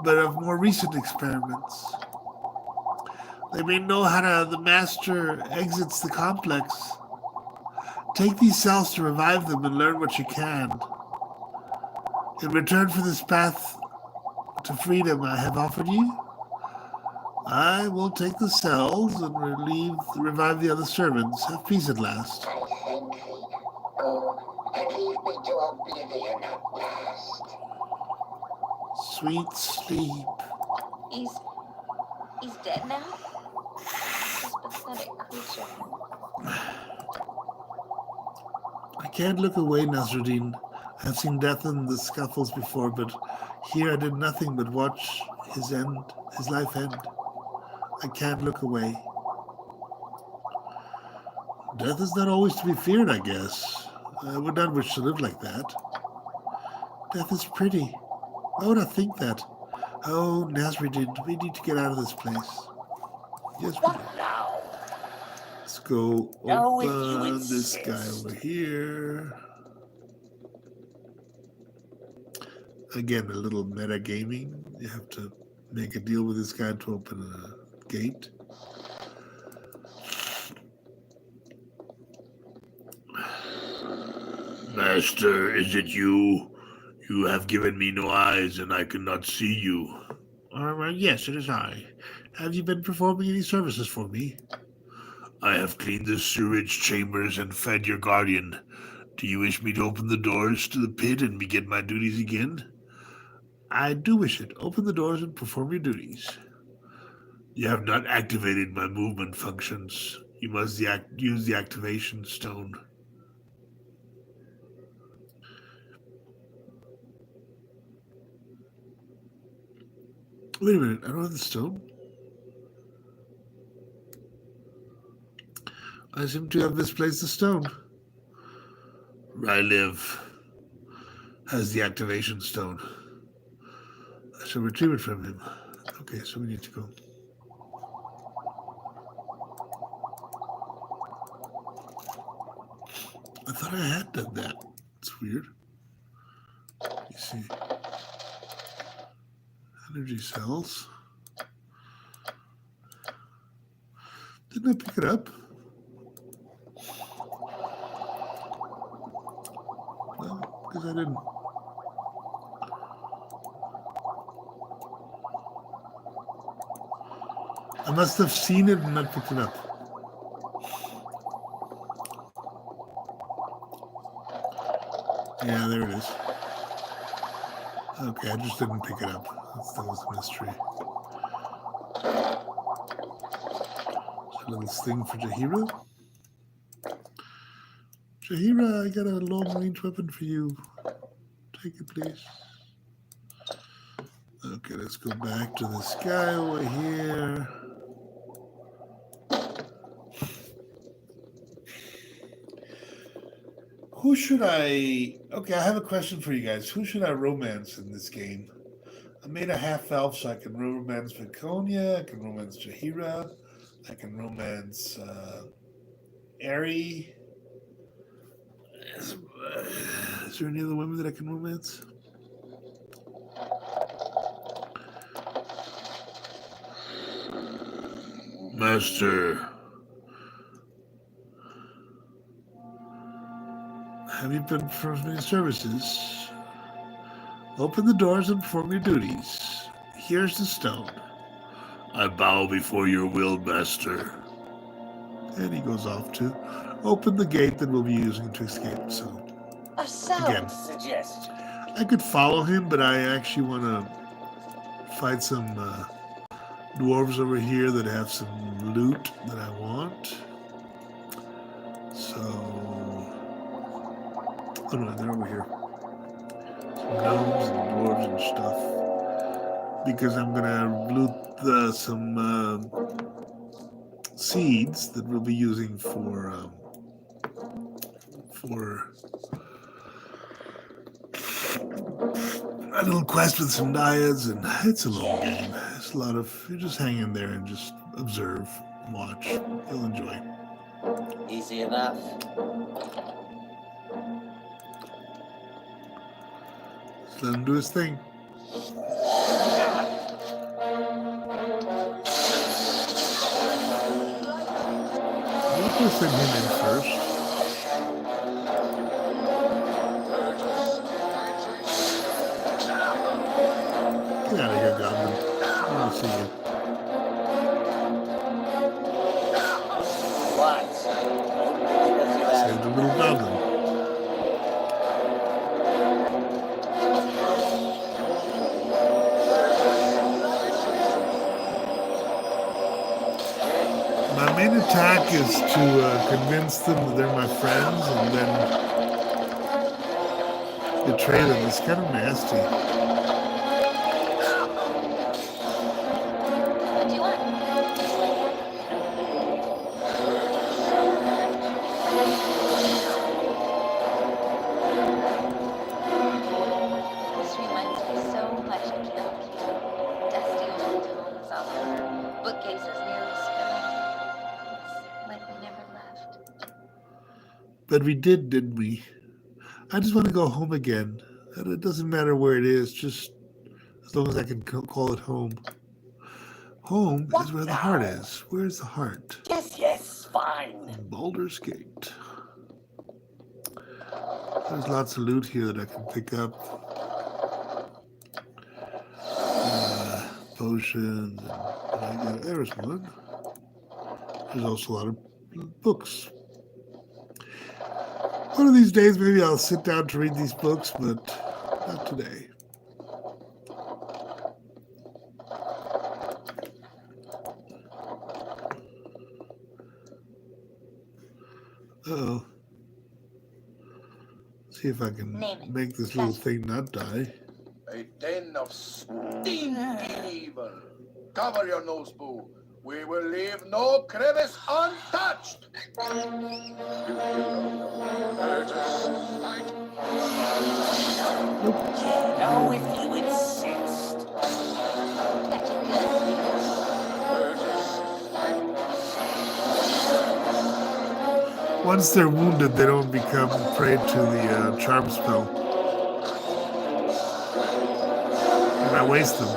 but of more recent experiments. They may know how the master exits the complex. Take these cells to revive them and learn what you can. In return for this path to freedom I have offered you, I will take the cells and revive the other servants. Have peace at last. I thank thee. Go and leave me to oblivion at last. Sweet sleep. He's dead now? This pathetic creature. I can't look away, Nasruddin. I have seen death in the scuffles before, but here I did nothing but watch his life end. I can't look away. Death is not always to be feared, I guess. I would not wish to live like that. Death is pretty. Why would I think that? Oh, Nasruddin, we need to get out of this place. Yes, we do. Now, Let's go No, if you open this guy insist. over here. Again, a little metagaming. You have to make a deal with this guy to open a gate. Master, is it you? You have given me no eyes and I cannot see you. Yes, it is I. Have you been performing any services for me? I have cleaned the sewage chambers and fed your guardian. Do you wish me to open the doors to the pit and begin my duties again? I do wish it. Open the doors and perform your duties. You have not activated my movement functions. You must use the activation stone. Wait a minute, I don't have the stone. I seem to have misplaced the stone. Ryliv has the activation stone. I shall retrieve it from him. Okay, so we need to go. I thought I had done that. It's weird. You see. Energy cells. Didn't I pick it up? No, because I didn't. I must have seen it and not picked it up. Yeah, there it is. Okay, I just didn't pick it up. That was the mystery. A little thing for Jahira. Jahira, I got a long-range weapon for you. Take it, please. Okay, let's go back to this guy over here. Who should I... Okay, I have a question for you guys. Who should I romance in this game? I made a half-elf, so I can romance Viconia, I can romance Jahira, I can romance Eri. Is there any other women that I can romance? Master, have you been performing services? Open the doors and perform your duties. Here's the stone. I bow before your will, master. And he goes off to open the gate that we'll be using to escape. So, A sound again, suggestion. I could follow him, but I actually want to fight some dwarves over here that have some loot that I want. So, oh no, they're over here. Some gnomes and dwarves and stuff. Because I'm gonna loot some seeds that we'll be using for a little quest with some naiads, and it's a long game. It's a lot of, you just hang in there and just observe, watch. You'll enjoy. Easy enough. Just let him do his thing. We'll send him in first. Get out of here, Goblin. I want to see you. What? Save the little goblin. My main attack is to convince them that they're my friends and then betray them. It's kind of nasty. What do you want? This reminds me so much of Candlekeep. Dusty old tomes all over, bookcases nearly spinning. It's like we never left. But we did, didn't we? I just want to go home again. And it doesn't matter where it is, just as long as I can call it home. Home is where the heart is. Where's the heart? Yes, fine. Baldur's Gate. There's lots of loot here that I can pick up. Potions. And there's one. There's also a lot of books. One of these days, maybe I'll sit down to read these books, but not today. Uh-oh. See if I can make this little thing not die. A den of stinking evil. Cover your nose, boo. We will leave no crevice untouched. No, if you insist. Once they're wounded, they don't become prey to the charm spell. And I waste them.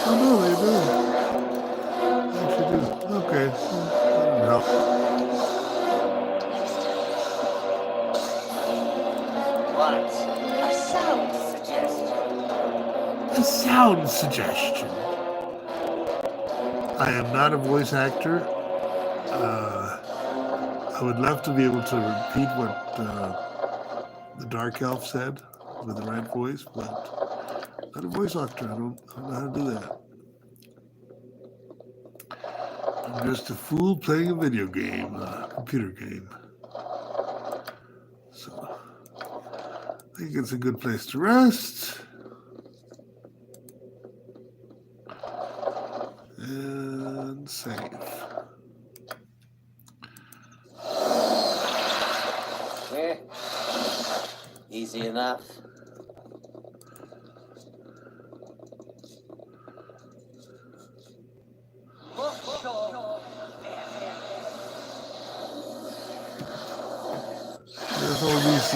Oh no, they do. They actually do. Okay. Well, What? A sound suggestion. a sound suggestion. I am not a voice actor. I would love to be able to repeat what the Dark Elf said with the right voice, but not a voice actor. I don't know how to do that. I'm just a fool playing a video game, a computer game. So I think it's a good place to rest. And save. Eh, easy enough. There's all these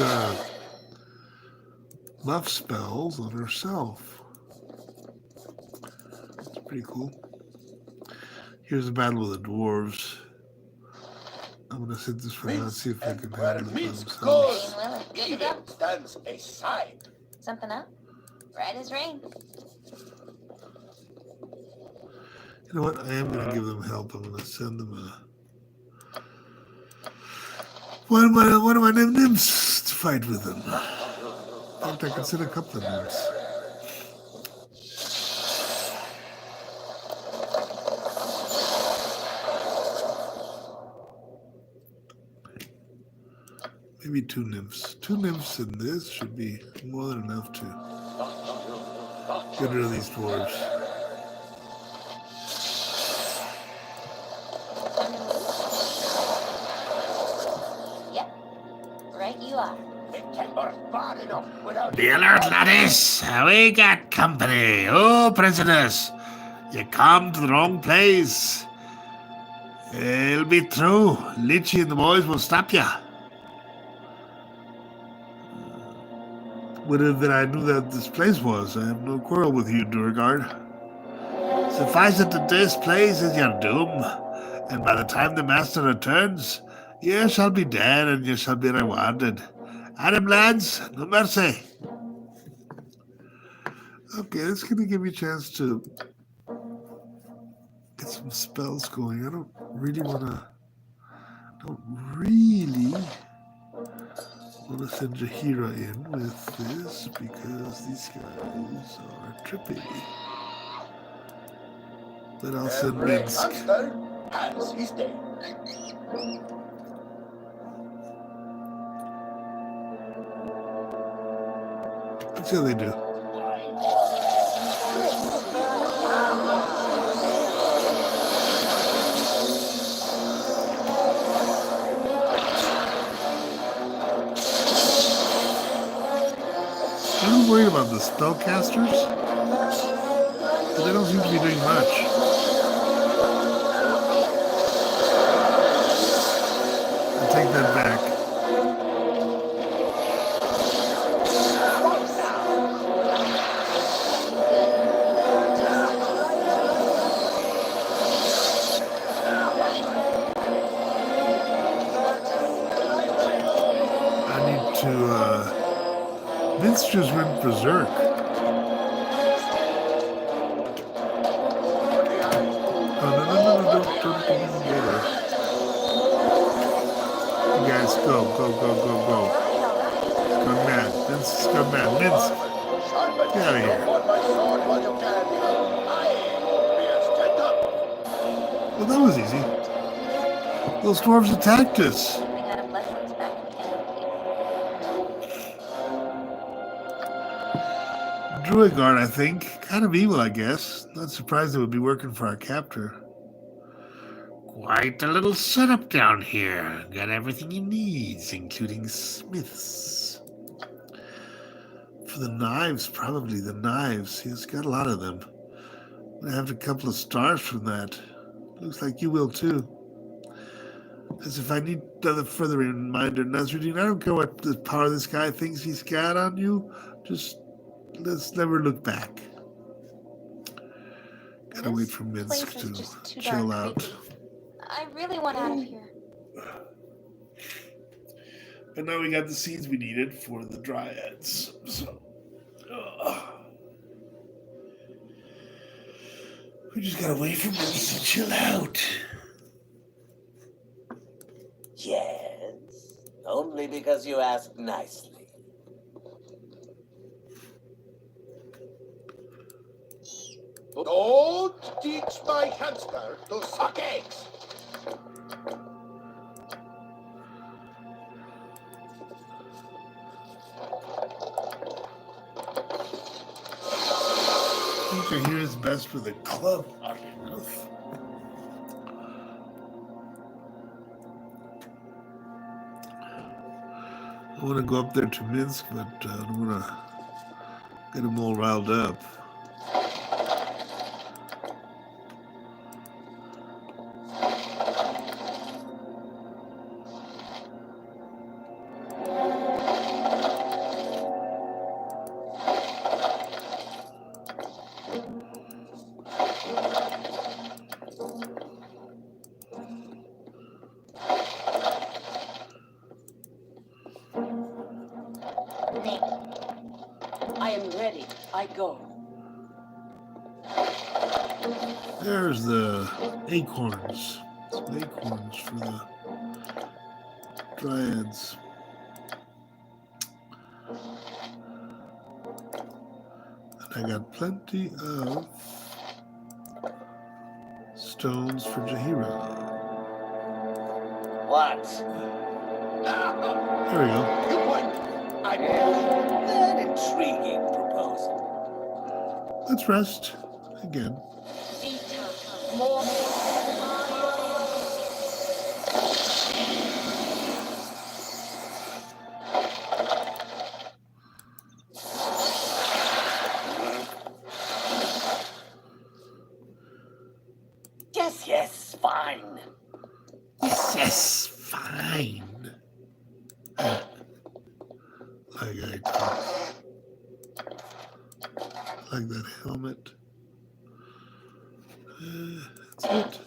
buff spells on herself. It's pretty cool. Here's a battle with the dwarves. I'm gonna sit this for now and see if I can handle it by Minsk themselves. goes, evil stands aside. Something up? Right as rain. You know what? I am going to give them help. I'm going to send them one of my nymphs to fight with them. In fact, I can send a couple of nymphs. Maybe two nymphs. Two nymphs in this should be more than enough to get rid of these dwarves. Yep, right you are. Be alert, laddies! We got company. Oh, prisoners, you come to the wrong place. It'll be true. Litchi and the boys will stop you. Would have that I knew that this place was. I have no quarrel with you, Durgard. Suffice it that this place is your doom, and by the time the master returns, you shall be dead and you shall be rewarded. Adam, lads, no mercy. Okay, it's going to give me a chance to get some spells going. I don't really want to send Jahira in with this because these guys are trippy. But I'll send Minsk. Hans, he's dead. Let's see how they do. I'm worried about the spellcasters, but they don't seem to be doing much. I'll take that back. Vince just went berserk. Oh, no, don't go there. You guys, go. Go mad. Vince, go mad. Vince, get out of here. Well, that was easy. Those dwarves attacked us. Druidguard, I think. Kind of evil, I guess. Not surprised it would be working for our captor. Quite a little setup down here. Got everything he needs, including smiths. For the knives, probably the knives. He's got a lot of them. I have a couple of stars from that. Looks like you will too. As if I need another further reminder, Nasruddin, I don't care what the power this guy thinks he's got on you. Just let's never look back. Gotta wait for Minsk to chill out. I really want out of here. But now we got the seeds we needed for the dryads. So we just gotta wait for Minsk to chill out. Yes, only because you asked nicely. Don't teach my hamster to suck eggs. I think here is best with a club. I want to go up there to Minsk, but I don't want to get them all riled up. I am ready. I go. There's the acorns. Some acorns for the dryads. And I got plenty of stones for Jahira. What? There we go. You point. An intriguing proposal. Let's rest again. Yes, fine. Yes, fine. Like that helmet. That's it.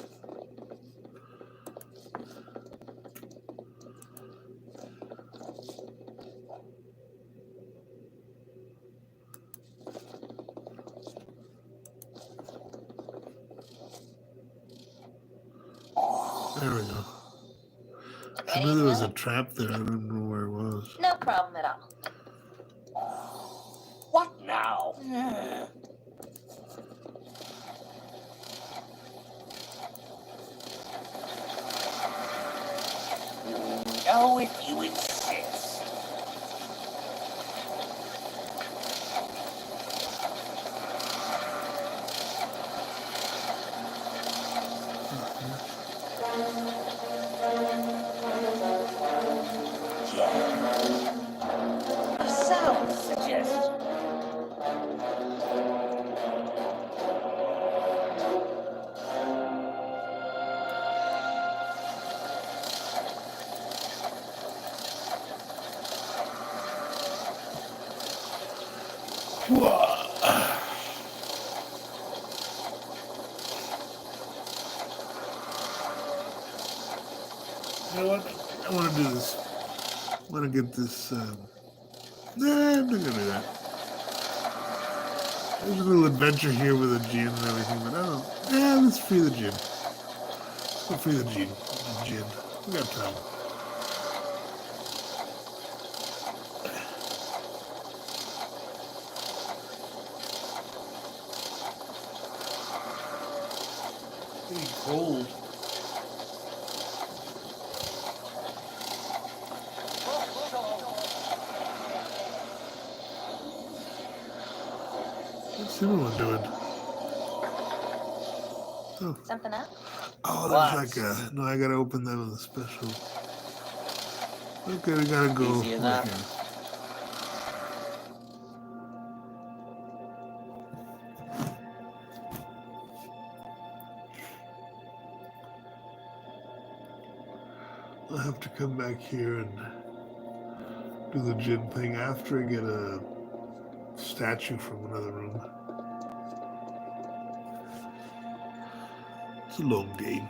There we go. I knew there was a trap there. I don't know where it was. No problem at all. What now? Go if you insist. A sound suggestion. You know what? I want to do this. I want to get this. Nah, I'm not going to do that. There's a little adventure here with a gin and everything, but I don't. Yeah, let's free the gin. Let's go free the gin. We got time. Pretty cold. What's everyone doing? Oh. Something up? Oh, there's like a. No, I gotta open that on the special. Okay, I gotta go Easy over enough. here. I'll have to come back here and do the gin thing after I get a statue from another room. It's a long game.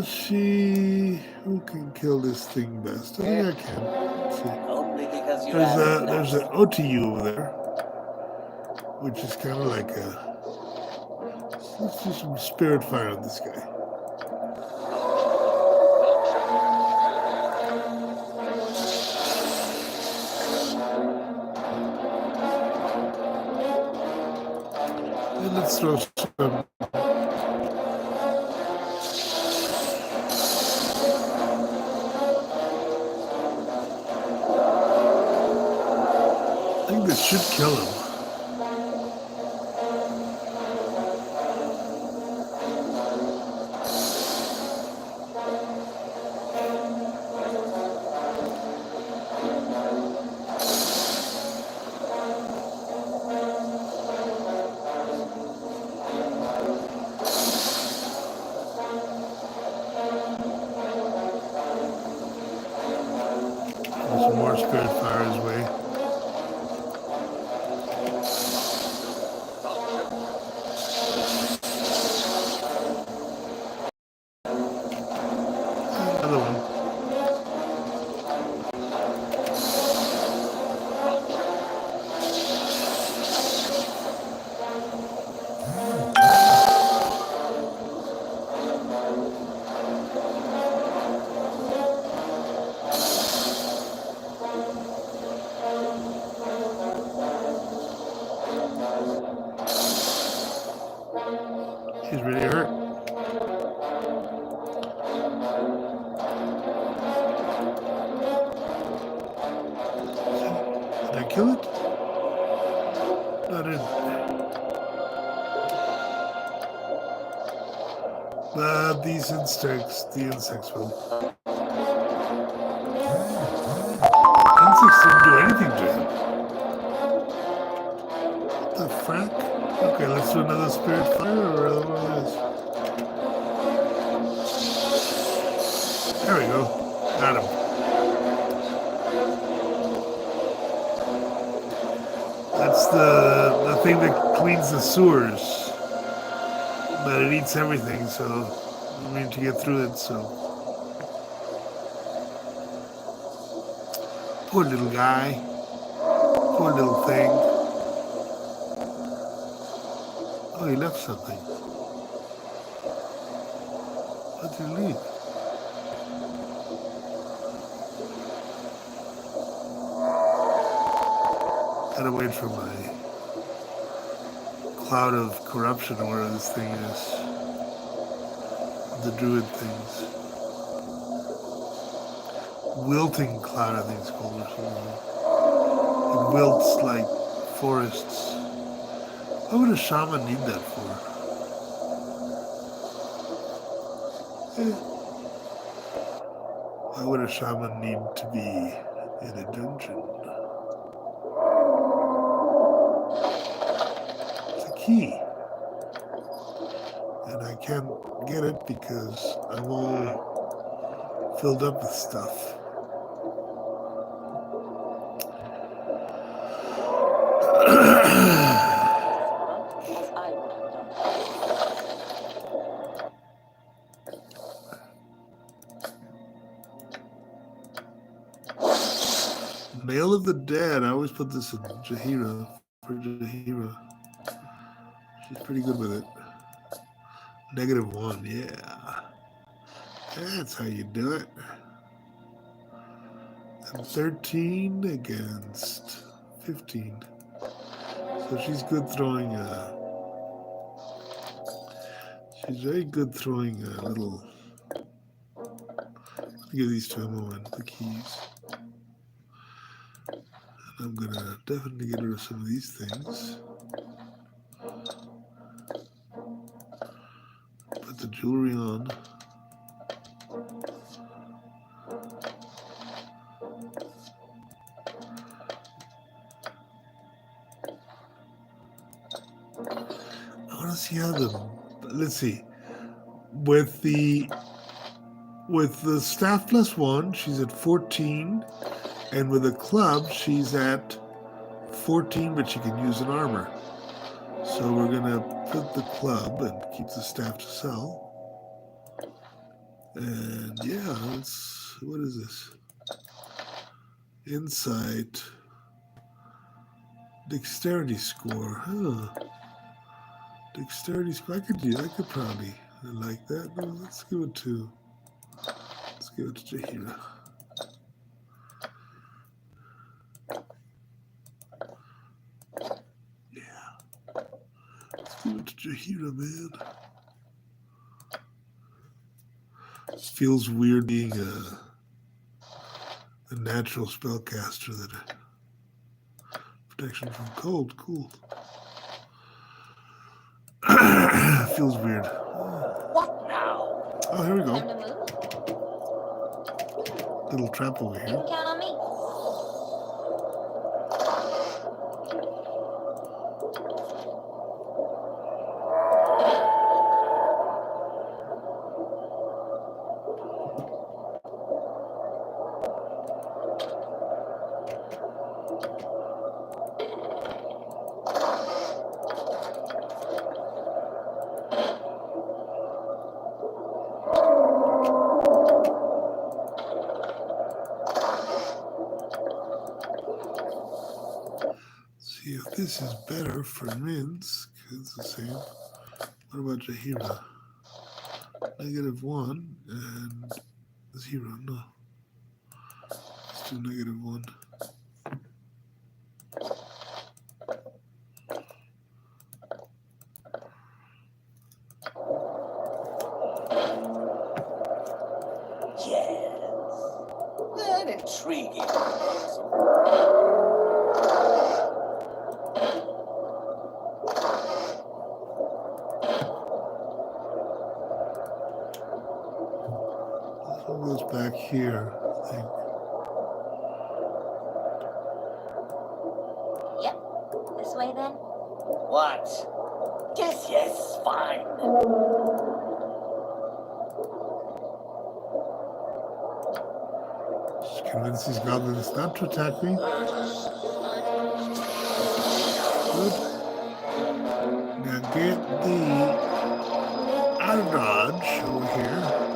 See who can kill this thing best. I think I can. Let's see. Only because you There's an OTU over there, which is kind of like a. Let's do some spirit fire on this guy. And let's throw some. I think this should kill him. Some more spirit fire his way. Another one. She's really hurt. Did I kill it? No, I didn't. These insects, the insects will. Insects didn't do anything to him. What the frack? Okay, let's do another spirit fire or whatever it is. There we go. Got him. That's the thing that cleans the sewers. But it eats everything, so we need to get through it, so. Poor little guy. Poor little thing. Oh, he left something. What did he leave? Gotta wait for my cloud of corruption or whatever this thing is. The druid things. Wilting cloud, I think it's called, or something. It wilts like forests. What would a shaman need that for? Why would a shaman need to be in a dungeon? It's a key. And I can't get it because I'm all filled up with stuff. As I would have done. Mail of the Dead. I always put this in Jahira for Jahira. She's pretty good with it. -1, yeah. That's how you do it. And 13 against 15. So she's good throwing she's very good throwing a little. I'll give these to a moment, the keys. And I'm gonna definitely get rid of some of these things. Put the jewelry on. I want to see how let's see. With the staff +1, she's at 14, and with a club, she's at 14, but she can use an armor. So we're gonna put the club and keep the staff to sell. And yeah, what is this? Insight. Dexterity score. Huh. Dexterity score. I could probably like that. No, let's give it to Jahira. Yeah. Let's give it to Jahira, man. Feels weird being a natural spellcaster that protection from cold, cool. Feels weird. What now? Oh, here we go. Time to move? Little trap over You here. can count on me. See if this is better for Minsk. It's the same. What about Jahira? -1 and 0. No. Let's do -1. back here, I think. Yep. This way then? What? Yes, fine. Just convince these goblins not to attack me. Good. Now get the out of dodge over here.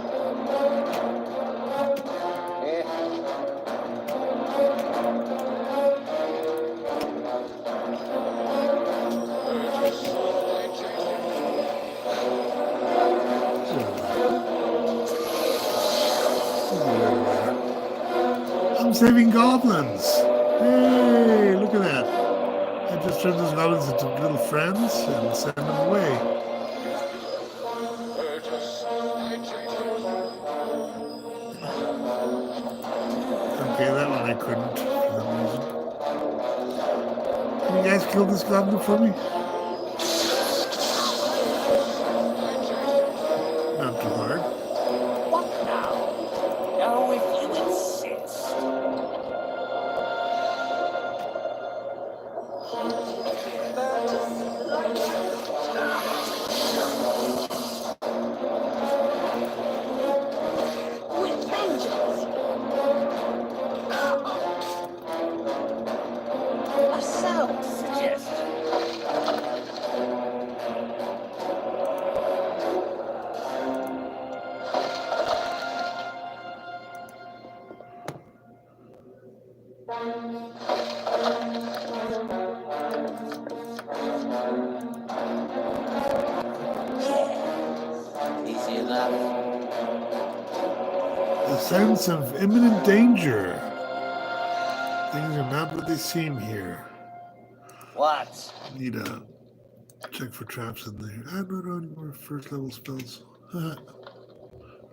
I'm saving goblins. Hey, look at that. I just turned those goblins into little friends and send them away. Okay, that one I couldn't for some reason. Can you guys kill this goblin for me? Not too hard. What now? Now if you insist. With vengeance. A sound suggestion. Easy enough. A sense of imminent danger. Things are not what they seem here. What? Need a check for traps in there. I don't know any more first level spells. I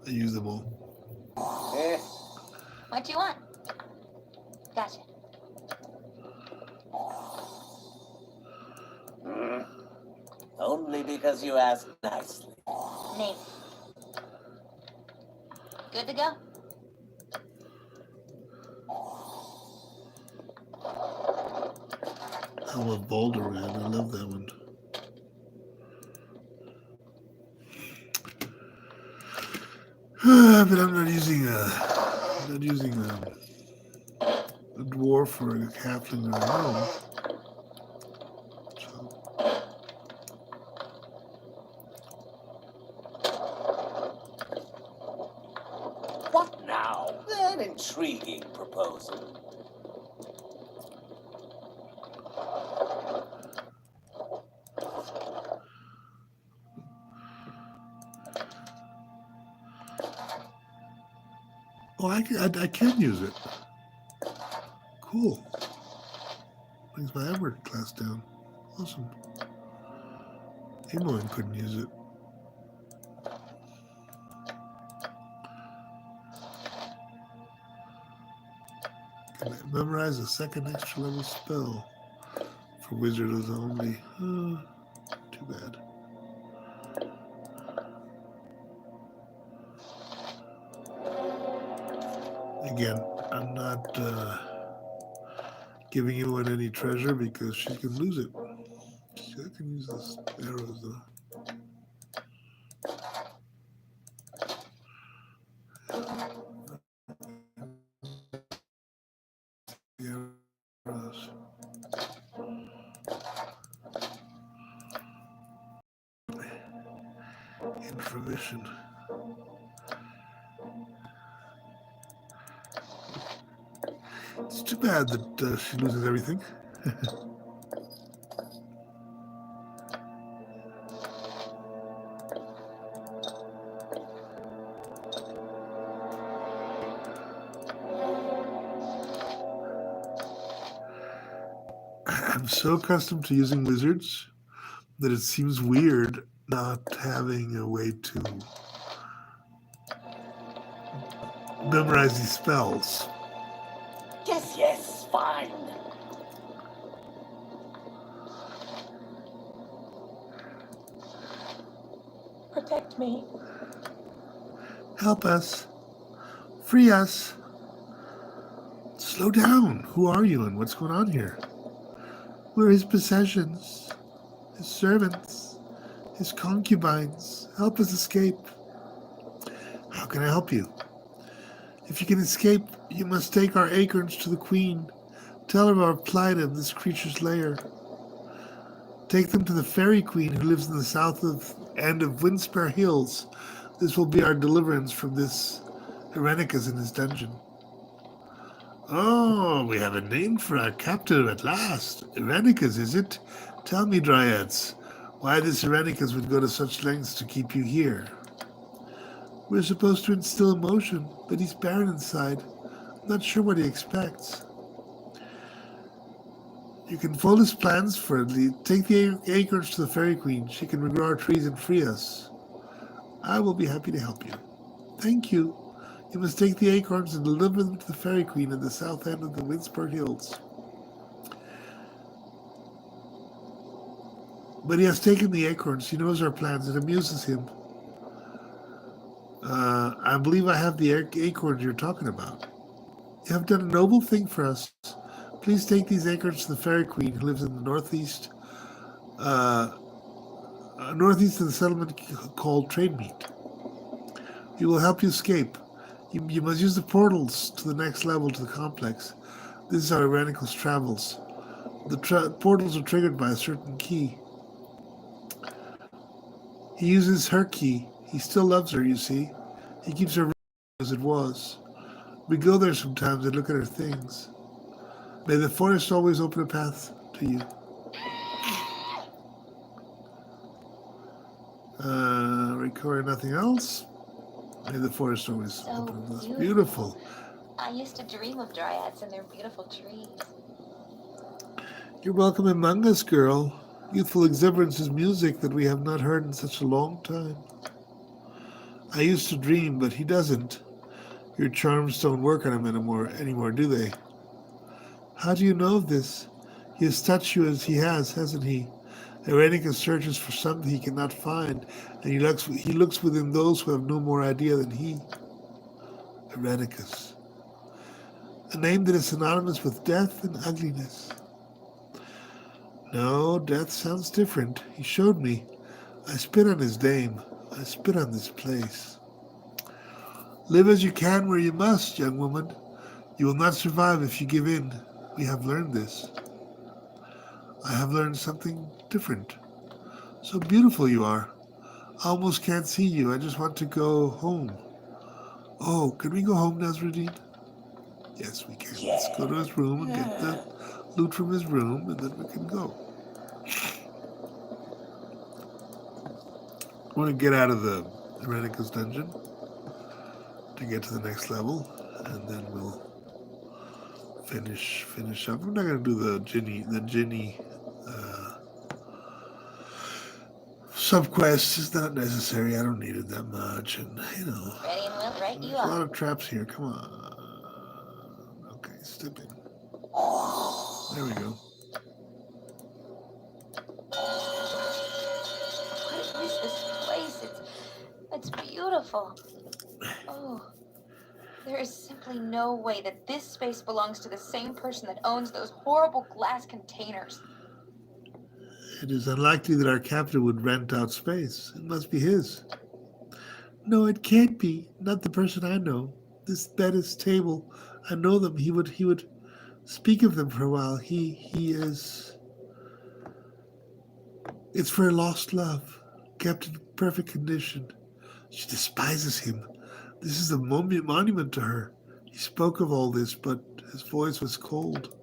use them all. What do you want? Gotcha. Only because you asked nicely. Name. Good to go? I love Baldur, man. I love that one. But I'm not using a dwarf or a halfling or a gnome. So, What now? An intriguing proposal. oh, I can use it. Cool. Brings my armor class down. Awesome. Amon couldn't use it. Can I memorize a second extra level spell for wizards only? Too bad. Again, I'm not giving anyone any treasure because she can lose it. I can use this arrows though. The arrows. Information. It's too bad that she loses everything. I'm so accustomed to using wizards that it seems weird not having a way to memorize these spells. Yes, fine. Protect me. Help us. Free us! Slow down! Who are you and what's going on here? We're his possessions, his servants, his concubines. Help us escape. How can I help you? If you can escape, you must take our acorns to the queen. Tell her of our plight of this creature's lair. Take them to the fairy queen who lives in the south end of Windspare Hills. This will be our deliverance from this Irenicus in his dungeon. Oh, we have a name for our captive at last. Irenicus, is it? Tell me, Dryads, why this Irenicus would go to such lengths to keep you here. We're supposed to instill emotion, but he's barren inside. Not sure what he expects. You can fold his plans for it. Take the acorns to the fairy queen. She can regrow our trees and free us. I will be happy to help you. Thank you. You must take the acorns and deliver them to the fairy queen at the south end of the Windspur Hills. But he has taken the acorns. He knows our plans. It amuses him. I believe I have the acorns you're talking about. You have done a noble thing for us. Please take these acorns to the fairy queen who lives in the northeast of the settlement called Trademeet. He will help you escape. You must use the portals to the next level to the complex. This is how Irenicus travels. The portals are triggered by a certain key. He uses her key. He still loves her, you see. He keeps her as it was. We go there sometimes and look at her things. May the forest always open a path to you. Record nothing else. May the forest always open a path. Beautiful. I used to dream of dryads and their beautiful trees. You're welcome among us, girl. Youthful exuberance is music that we have not heard in such a long time. I used to dream, but he doesn't. Your charms don't work on him anymore, do they? How do you know of this? He has touched you as he has, hasn't he? Irenicus searches for something he cannot find, and he looks within those who have no more idea than he. Irenicus. A name that is synonymous with death and ugliness. No, death sounds different. He showed me. I spit on his name. I spit on this place. Live as you can where you must, young woman. You will not survive if you give in. We have learned this. I have learned something different. So beautiful you are. I almost can't see you. I just want to go home. Oh, can we go home, Nasruddin? Yes, we can. Yeah. Let's go to his room and get the loot from his room, and then we can go. I want to get out of the Irenicus dungeon to get to the next level, and then we'll finish up. I'm not going to do the Ginny subquest. Is not necessary. I don't need it that much, and Ready and we'll write you there's a lot of traps here. Come on. Okay, step in. There we go. What is this place? It's beautiful. Oh, there is simply no way that this space belongs to the same person that owns those horrible glass containers. It is unlikely that our captain would rent out space. It must be his. No, it can't be. Not the person I know. This bed, this table, I know them. He would speak of them for a while. He is. It's for a lost love, kept in perfect condition. She despises him. This is a monument to her. He spoke of all this, but his voice was cold.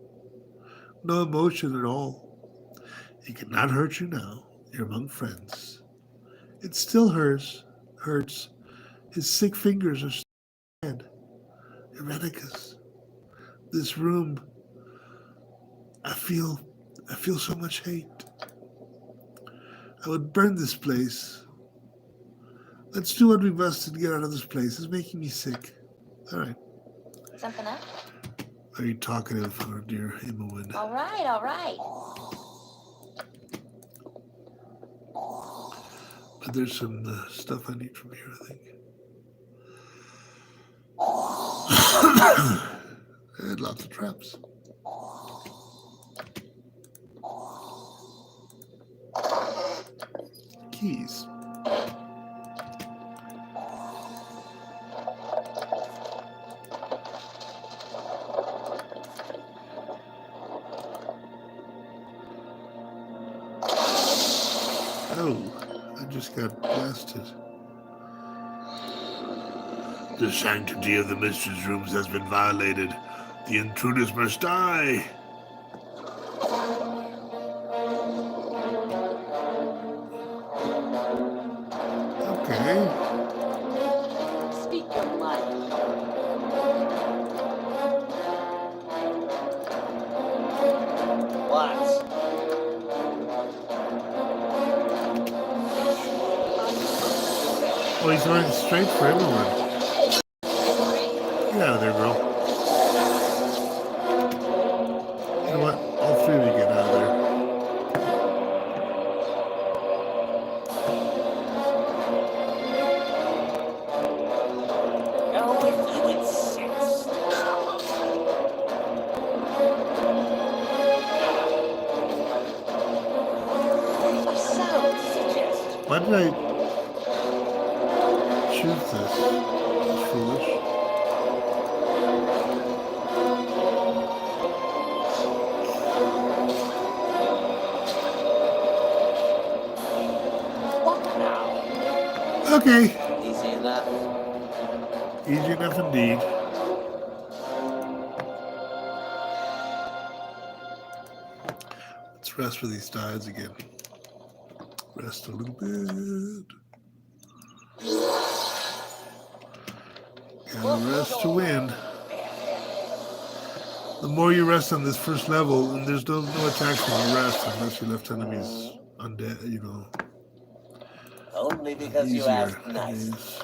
No emotion at all. He cannot hurt you now. You're among friends. It still hurts. His sick fingers are still dead. Irenicus. This room. I feel so much hate. I would burn this place. Let's do what we must and get out of this place. It's making me sick. All right. Something up? Very talkative, our dear Imowen. All right. But there's some stuff I need from here, I think. lots of traps. Keys. Oh, I just got blasted. The sanctity of the mistress' rooms has been violated. The intruders must die. Okay. Speak your mind. What? Oh, he's going straight for everyone. Get out of there, girl. You know what? All three of you get out of there. Go if you insist. Sound suggest. Why did I choose this? It's foolish. What now? Okay. Easy enough. Easy enough indeed. Let's rest for these dies again. Rest a little bit. Gotta rest to win. The more you rest on this first level, and there's no attacks when you rest unless you left enemies undead, you know. Only because you Easier asked it nice. is.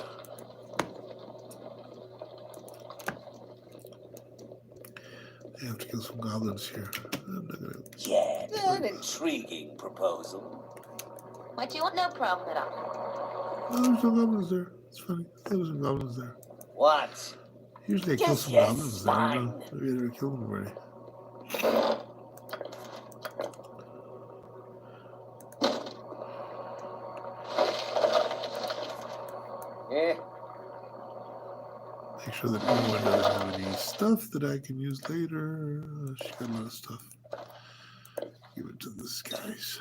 I have to kill some goblins here. I'm not gonna. Yeah, an intriguing proposal. What do you want? No problem at all. Oh, there's no goblins there. It's funny. There was some goblins there. What? Usually I kill Yes, some yes, goblins there. I don't know. fine. Maybe I never killed them already. Eh? Make sure that everyone doesn't have any stuff that I can use later. She got a lot of stuff. Give it to this guys.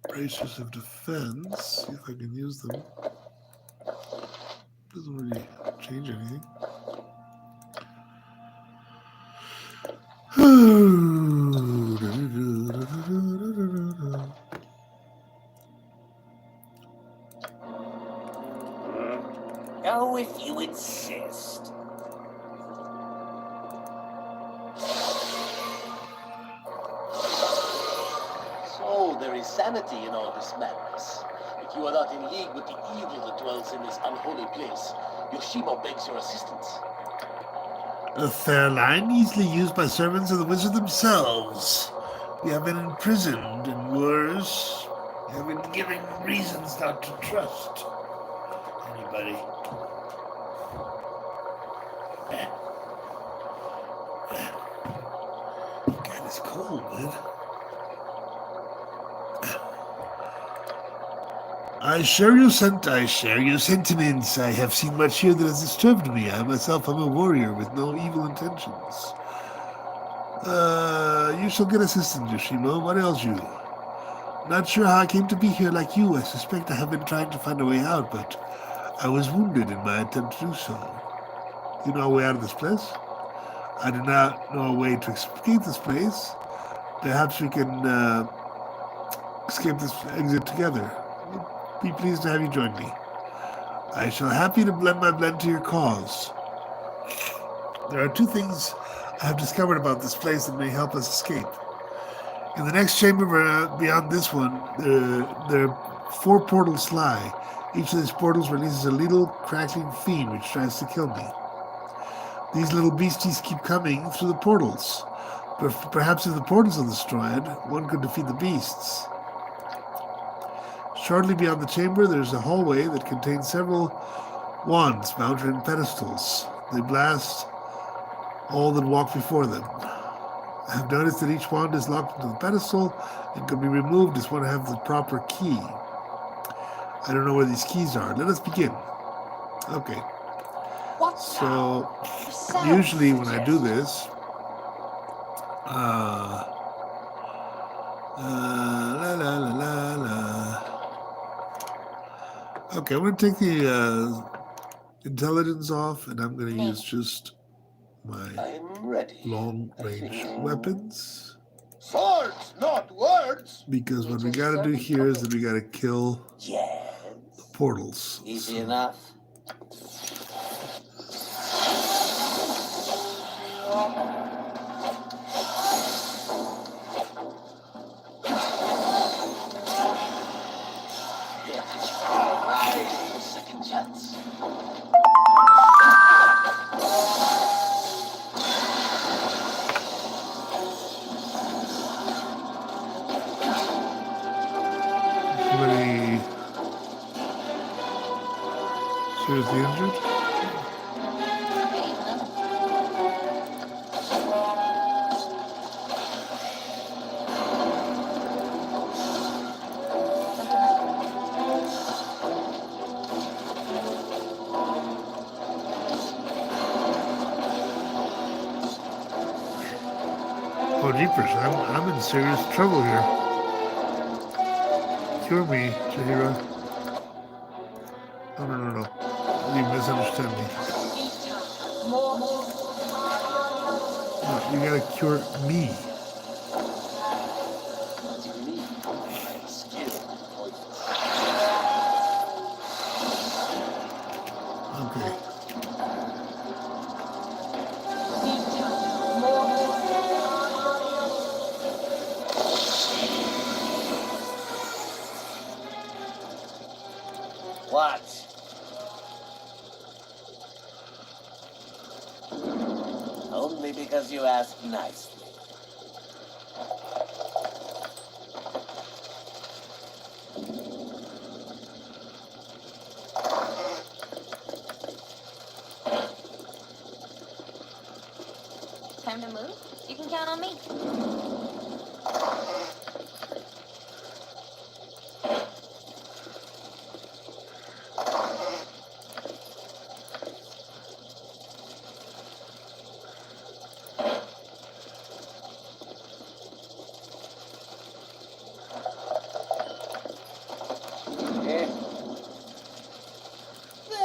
Bracers of defense. See if I can use them. Doesn't really change anything. Go if you insist. So there is sanity in all this madness. If you are not in league with the evil that dwells in this unholy place, Yoshimo begs your assistance. A fair line easily used by servants of the wizard themselves. We have been imprisoned, and worse, we have been given reasons not to trust anybody. God, it's cold, man. I share your sentiments. I have seen much here that has disturbed me. I myself am a warrior with no evil intentions. You shall get assistance, Yoshimo. What ails you? Not sure how I came to be here like you. I suspect I have been trying to find a way out, but I was wounded in my attempt to do so. You know a way out of this place? I do not know a way to escape this place. Perhaps we can escape this exit together. Be pleased to have you join me. I shall happy to lend my blend to your cause. There are two things I have discovered about this place that may help us escape. In the next chamber beyond this one, there are 4 portals lie. Each of these portals releases a little crackling fiend which tries to kill me. These little beasties keep coming through the portals. Perhaps if the portals are destroyed, one could defeat the beasts. Shortly beyond the chamber, there's a hallway that contains several Wands mounted in pedestals. They blast all that walk before them. I have noticed that each wand is locked into the pedestal and can be removed as one has the proper key. I don't know where these keys are. Let us begin. Okay. So, usually when I do this, la la la la la. Okay, I'm going to take the intelligence off, and I'm going to use just my I'm ready. long-range weapons. Swords, not words. Because what we got to do here is that we got to kill Yes. the portals. Easy enough. Second chance. Somebody seriously injured? Oh, jeepers, I'm in serious trouble here. Cure me, Chihira. No. You misunderstand me. No, you gotta cure me. Okay. What? Only because you asked nicely. Time to move? You can count on me.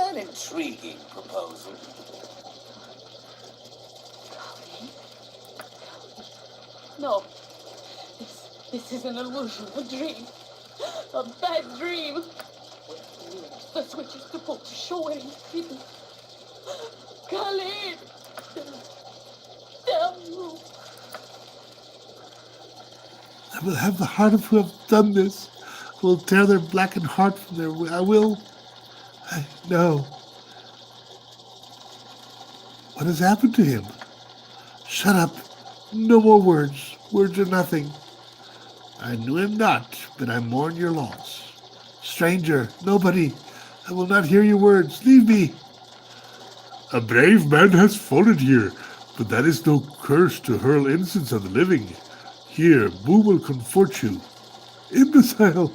An intriguing proposal. No. This is an illusion, a dream. A bad dream. The switch is supposed to show where he's hidden. Khalid! Damn you. I will have the heart of who have done this. I will tear their blackened heart from their... No. What has happened to him? Shut up. No more words. Words are nothing. I knew him not, but I mourn your loss. Stranger, nobody. I will not hear your words. Leave me. A brave man has fallen here, but that is no curse to hurl innocence on the living. Here, Boo will comfort you. Imbecile,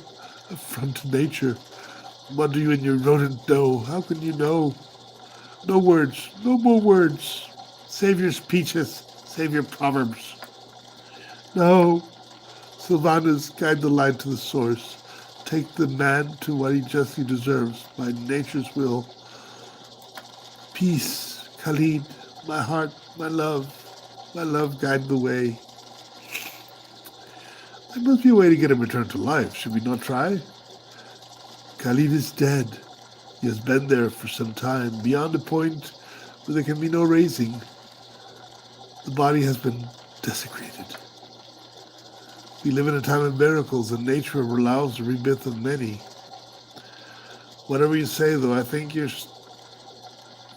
affront to nature. What do you and your rodent know? How can you know? No words, no more words. Save your speeches, save your proverbs. No. Sylvanas, guide the light to the source. Take the man to what he justly deserves, by nature's will. Peace, Khalid, my heart, my love guide the way. There must be a way to get him returned to life. Should we not try? Khalid is dead. He has been there for some time, beyond a point where there can be no raising. The body has been desecrated. We live in a time of miracles, and nature allows the rebirth of many. Whatever you say, though, I think we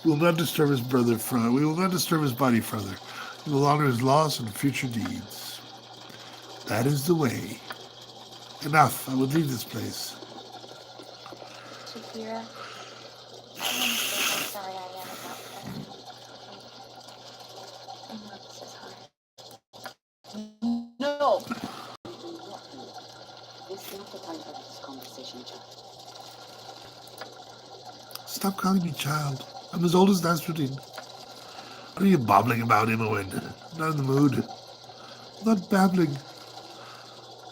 will not disturb his brother further. We will not disturb his body further. We will honor his loss and future deeds. That is the way. Enough. I would leave this place. Chihira, I am so Stop calling me child. I'm as old as Nasruddin. What are you babbling about, Imoen? I'm not in the mood. I'm not babbling.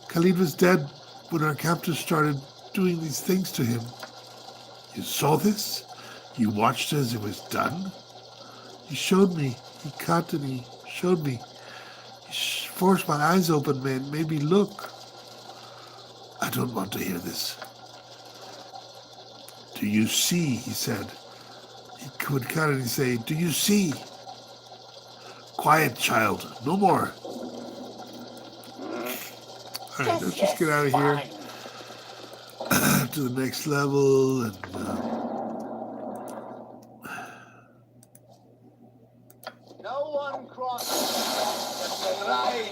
Khalid was dead when our captors started doing these things to him. You saw this? You watched as it was done? He showed me. He cut and he showed me. He forced my eyes open, man. Made me look. I don't want to hear this. Do you see? He said. He would cut and he'd say, do you see? Quiet, child. No more. Alright, let's just get out of here. To the next level and... No one crosses the line.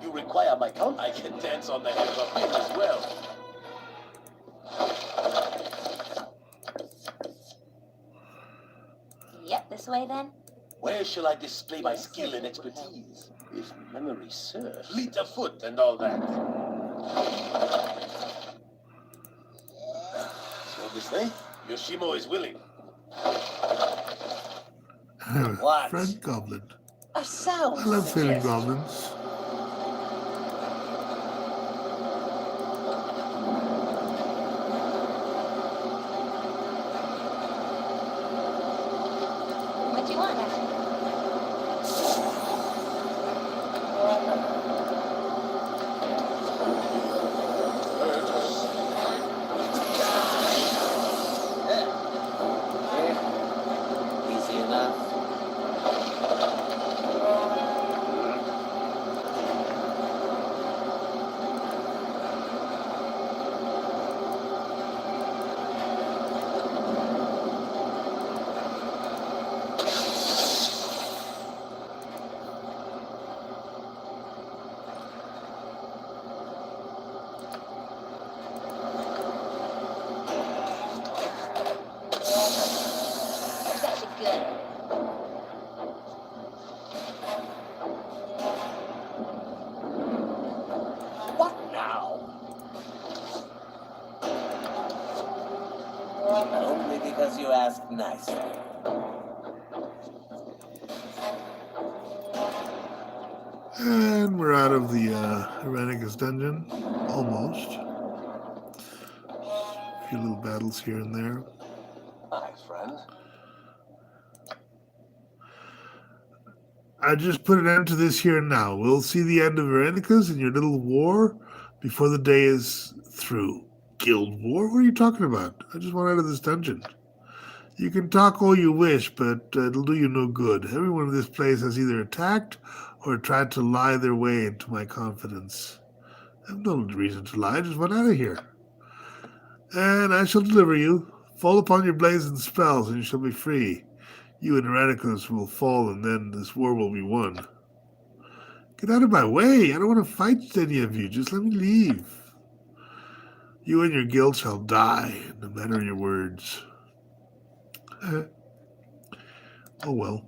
You require my count? I can dance on the head of a pin as well. Yep, this way then? Where shall I display my skill and expertise? If memory serves. Fleet of foot and all that. So this way, Yoshimo is willing. What? Friend goblin. A sound. I love feeling goblins. What do you want? Easy enough. That's actually good. What now? Only because you asked nicely. And we're out of the Irenicus dungeon. Almost. A few little battles here and there. Hi, friend. I just put an end to this here and now. We'll see the end of Irenicus and your little war before the day is through. Guild war? What are you talking about? I just want out of this dungeon. You can talk all you wish, but it'll do you no good. Everyone in this place has either attacked or tried to lie their way into my confidence. I have no reason to lie. I just want out of here. And I shall deliver you. Fall upon your blazing spells, and you shall be free. You and Irenicus will fall, and then this war will be won. Get out of my way. I don't want to fight any of you. Just let me leave. You and your guild shall die, no matter your words. Oh well.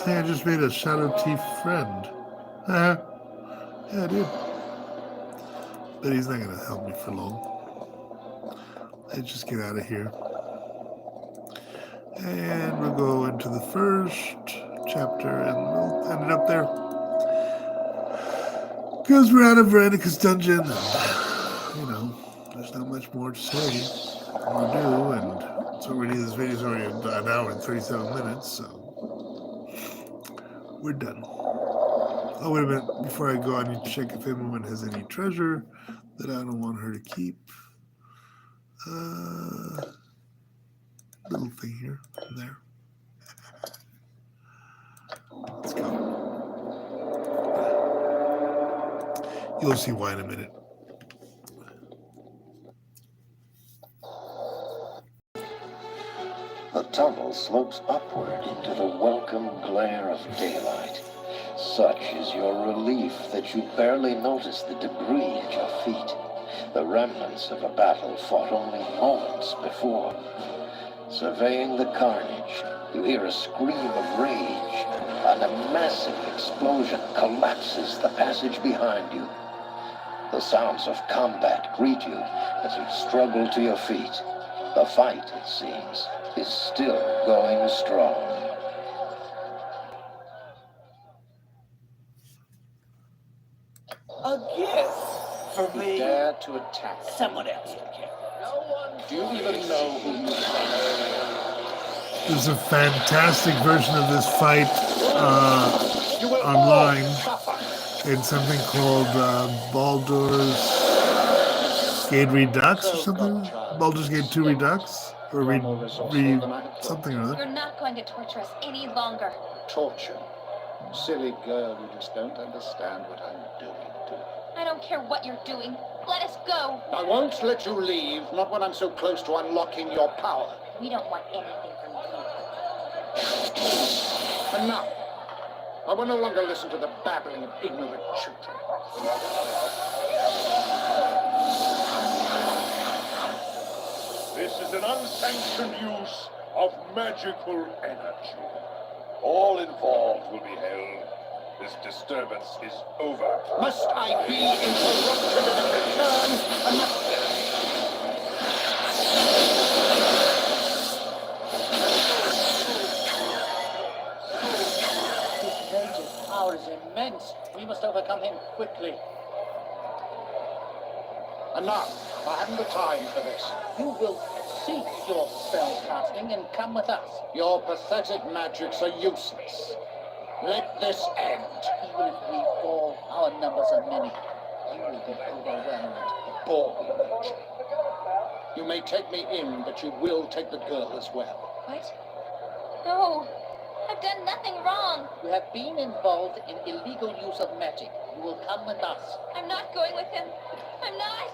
I think I just made a Shadow Thief friend. Yeah, I did. But he's not going to help me for long. Let's just get out of here. And we'll go into the first chapter and we'll end it up there. Because we're out of Veronica's dungeon. And, there's not much more to say or do. And it's already, this video's already an hour and 37 minutes. So we're done. Oh, wait a minute. Before I go, I need to check if anyone has any treasure that I don't want her to keep. Little thing here and there. Let's go. You'll see why in a minute. The tunnel slopes upward into the welcome glare of daylight. Such is your relief that you barely notice the debris at your feet, the remnants of a battle fought only moments before. Surveying the carnage, you hear a scream of rage, and a massive explosion collapses the passage behind you. The sounds of combat greet you as you struggle to your feet. The fight, it seems, is still going strong. A gift for me. Dare to attack. Someone else can carry. Do you even know who you are? There's a fantastic version of this fight online in something called Baldurs Gate Redux or something. Baldur's Gate 2 Redux or something or other. You're not going to torture us any longer. Torture? Silly girl, you just don't understand what I'm doing to you. I don't care what you're doing. Let us go. I won't let you leave, not when I'm so close to unlocking your power. We don't want anything from you. Enough. I will no longer listen to the babbling of ignorant children. This is an unsanctioned use of magical energy. All involved will be held. This disturbance is over. Must I be interrupted at a return? This mage's power is immense. We must overcome him quickly. Enough. I haven't the time for this. You will cease your spell casting and come with us. Your pathetic magics are useless. Let this end. Even if we fall, our numbers are many. You will be overwhelmed. Bored. You may take me in, but you will take the girl as well. What? No. I've done nothing wrong. You have been involved in illegal use of magic. You will come with us. I'm not going with him. I'm not.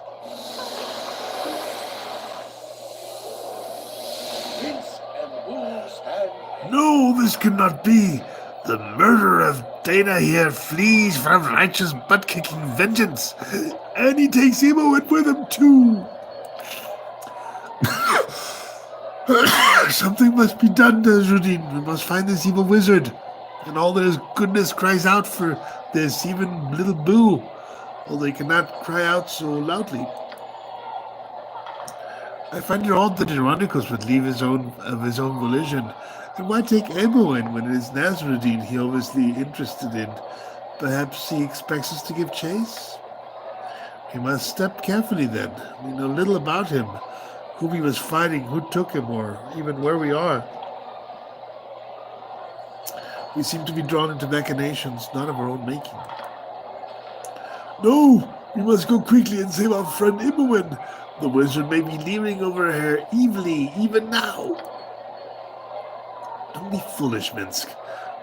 Peace and rules stand. No, this cannot be. The murderer of Dana here flees from righteous butt-kicking vengeance. And he takes Imoen with him too. Something must be done, Nasruddin. We must find this evil wizard. And all their goodness cries out for this, even little Boo. Although he cannot cry out so loudly. I find it odd that Ironicus would leave of his own volition. And why take Imoen when it is Nasruddin he obviously interested in? Perhaps he expects us to give chase? We must step carefully then. We know little about him, whom he was fighting, who took him, or even where we are. We seem to be drawn into machinations not of our own making. No! We must go quickly and save our friend Imoen. The wizard may be leering over her evilly even now. Don't be foolish, Minsk.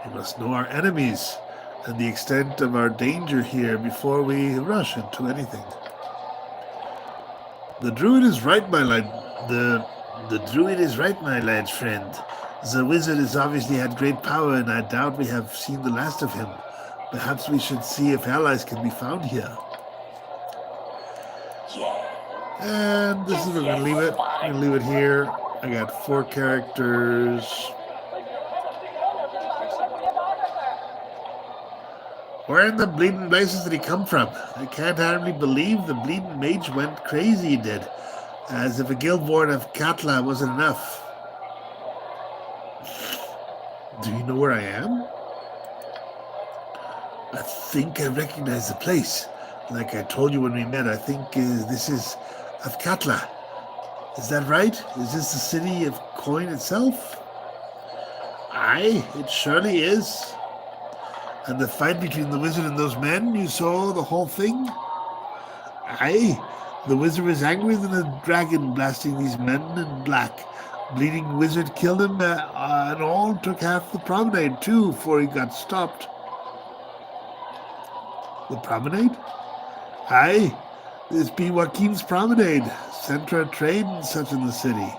We must know our enemies and the extent of our danger here before we rush into anything. The druid is right, my lad. The druid is right, my lad friend. The wizard has obviously had great power, and I doubt we have seen the last of him. Perhaps we should see if allies can be found here. And this is where we're gonna leave it. We're gonna leave it here. I got 4 characters. Where in the bleeding places did he come from? I can't hardly believe the bleeding mage went crazy, he did. As if a guildborn of Katla wasn't enough. Do you know where I am? I think I recognize the place. Like I told you when we met, I think this is Avkatla. Is that right? Is this the city of Coin itself? Aye, it surely is. And the fight between the wizard and those men, you saw the whole thing? Aye, the wizard was angrier than a dragon blasting these men in black. Bleeding wizard killed him and all took half the promenade too before he got stopped. The promenade? Aye, this be Joaquin's promenade, center of trade and such in the city.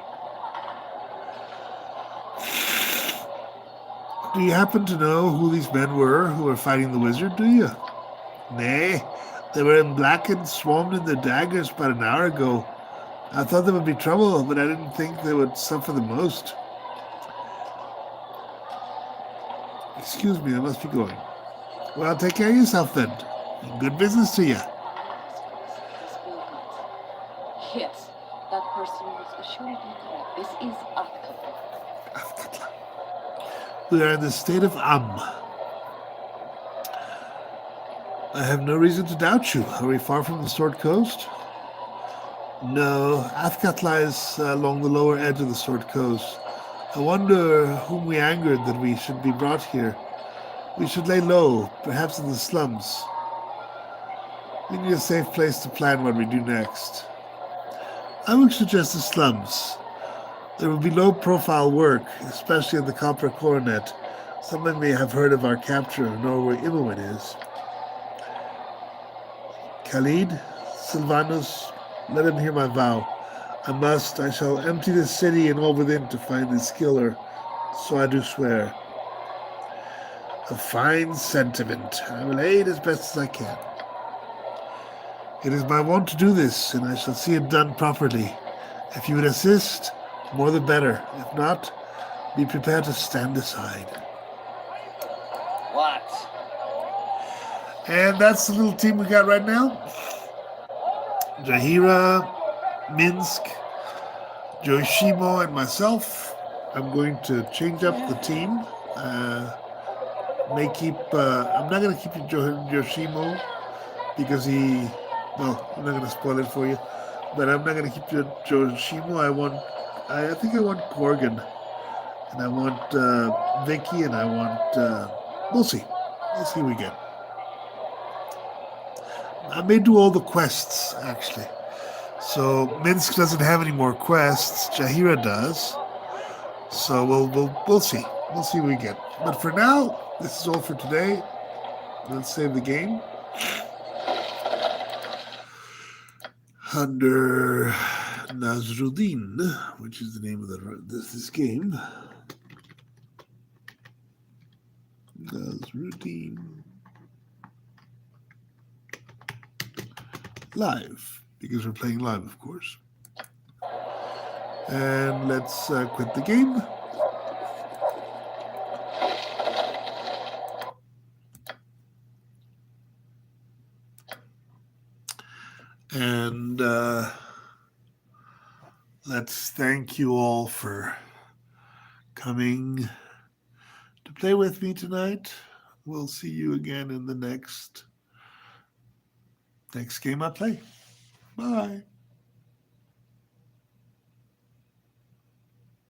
Do you happen to know who these men were who were fighting the wizard, do you? Nay, they were in black and swarmed in their daggers about an hour ago. I thought there would be trouble, but I didn't think they would suffer the most. Excuse me, I must be going. Well, take care of yourself then. Good business to you. Yes, that person was assuredly correct. This is Avkatla. We are in the state of I have no reason to doubt you. Are we far from the Sword Coast? No, Avkatla is along the lower edge of the Sword Coast. I wonder whom we angered that we should be brought here. We should lay low, perhaps in the slums. We need a safe place to plan what we do next. I would suggest the slums. There will be low-profile work, especially in the Copper Coronet. Someone may have heard of our capture or know where Imoen is. Khalid, Sylvanus, let him hear my vow. I shall empty the city and all within to find this killer. So I do swear. A fine sentiment. I will aid as best as I can. It is my wont to do this, and I shall see it done properly. If you would assist, more the better. If not, be prepared to stand aside. What? And that's the little team we got right now. Jahira, Minsk, Yoshimo, and myself. I'm going to change up the team. I'm not going to keep Yoshimo because I'm not going to spoil it for you. But I'm not going to keep Yoshimo. I think I want Corgan. And I want Vicky, and I want... we'll see. We'll see what we get. I may do all the quests, actually. So Minsk doesn't have any more quests. Jahira does. So we'll see. We'll see what we get. But for now, this is all for today. Let's save the game. Under Nazruddin, which is the name of this game. Nazruddin. Live, because we're playing live, of course. And let's quit the game. And let's thank you all for coming to play with me tonight. We'll see you again in the next game I play. Bye.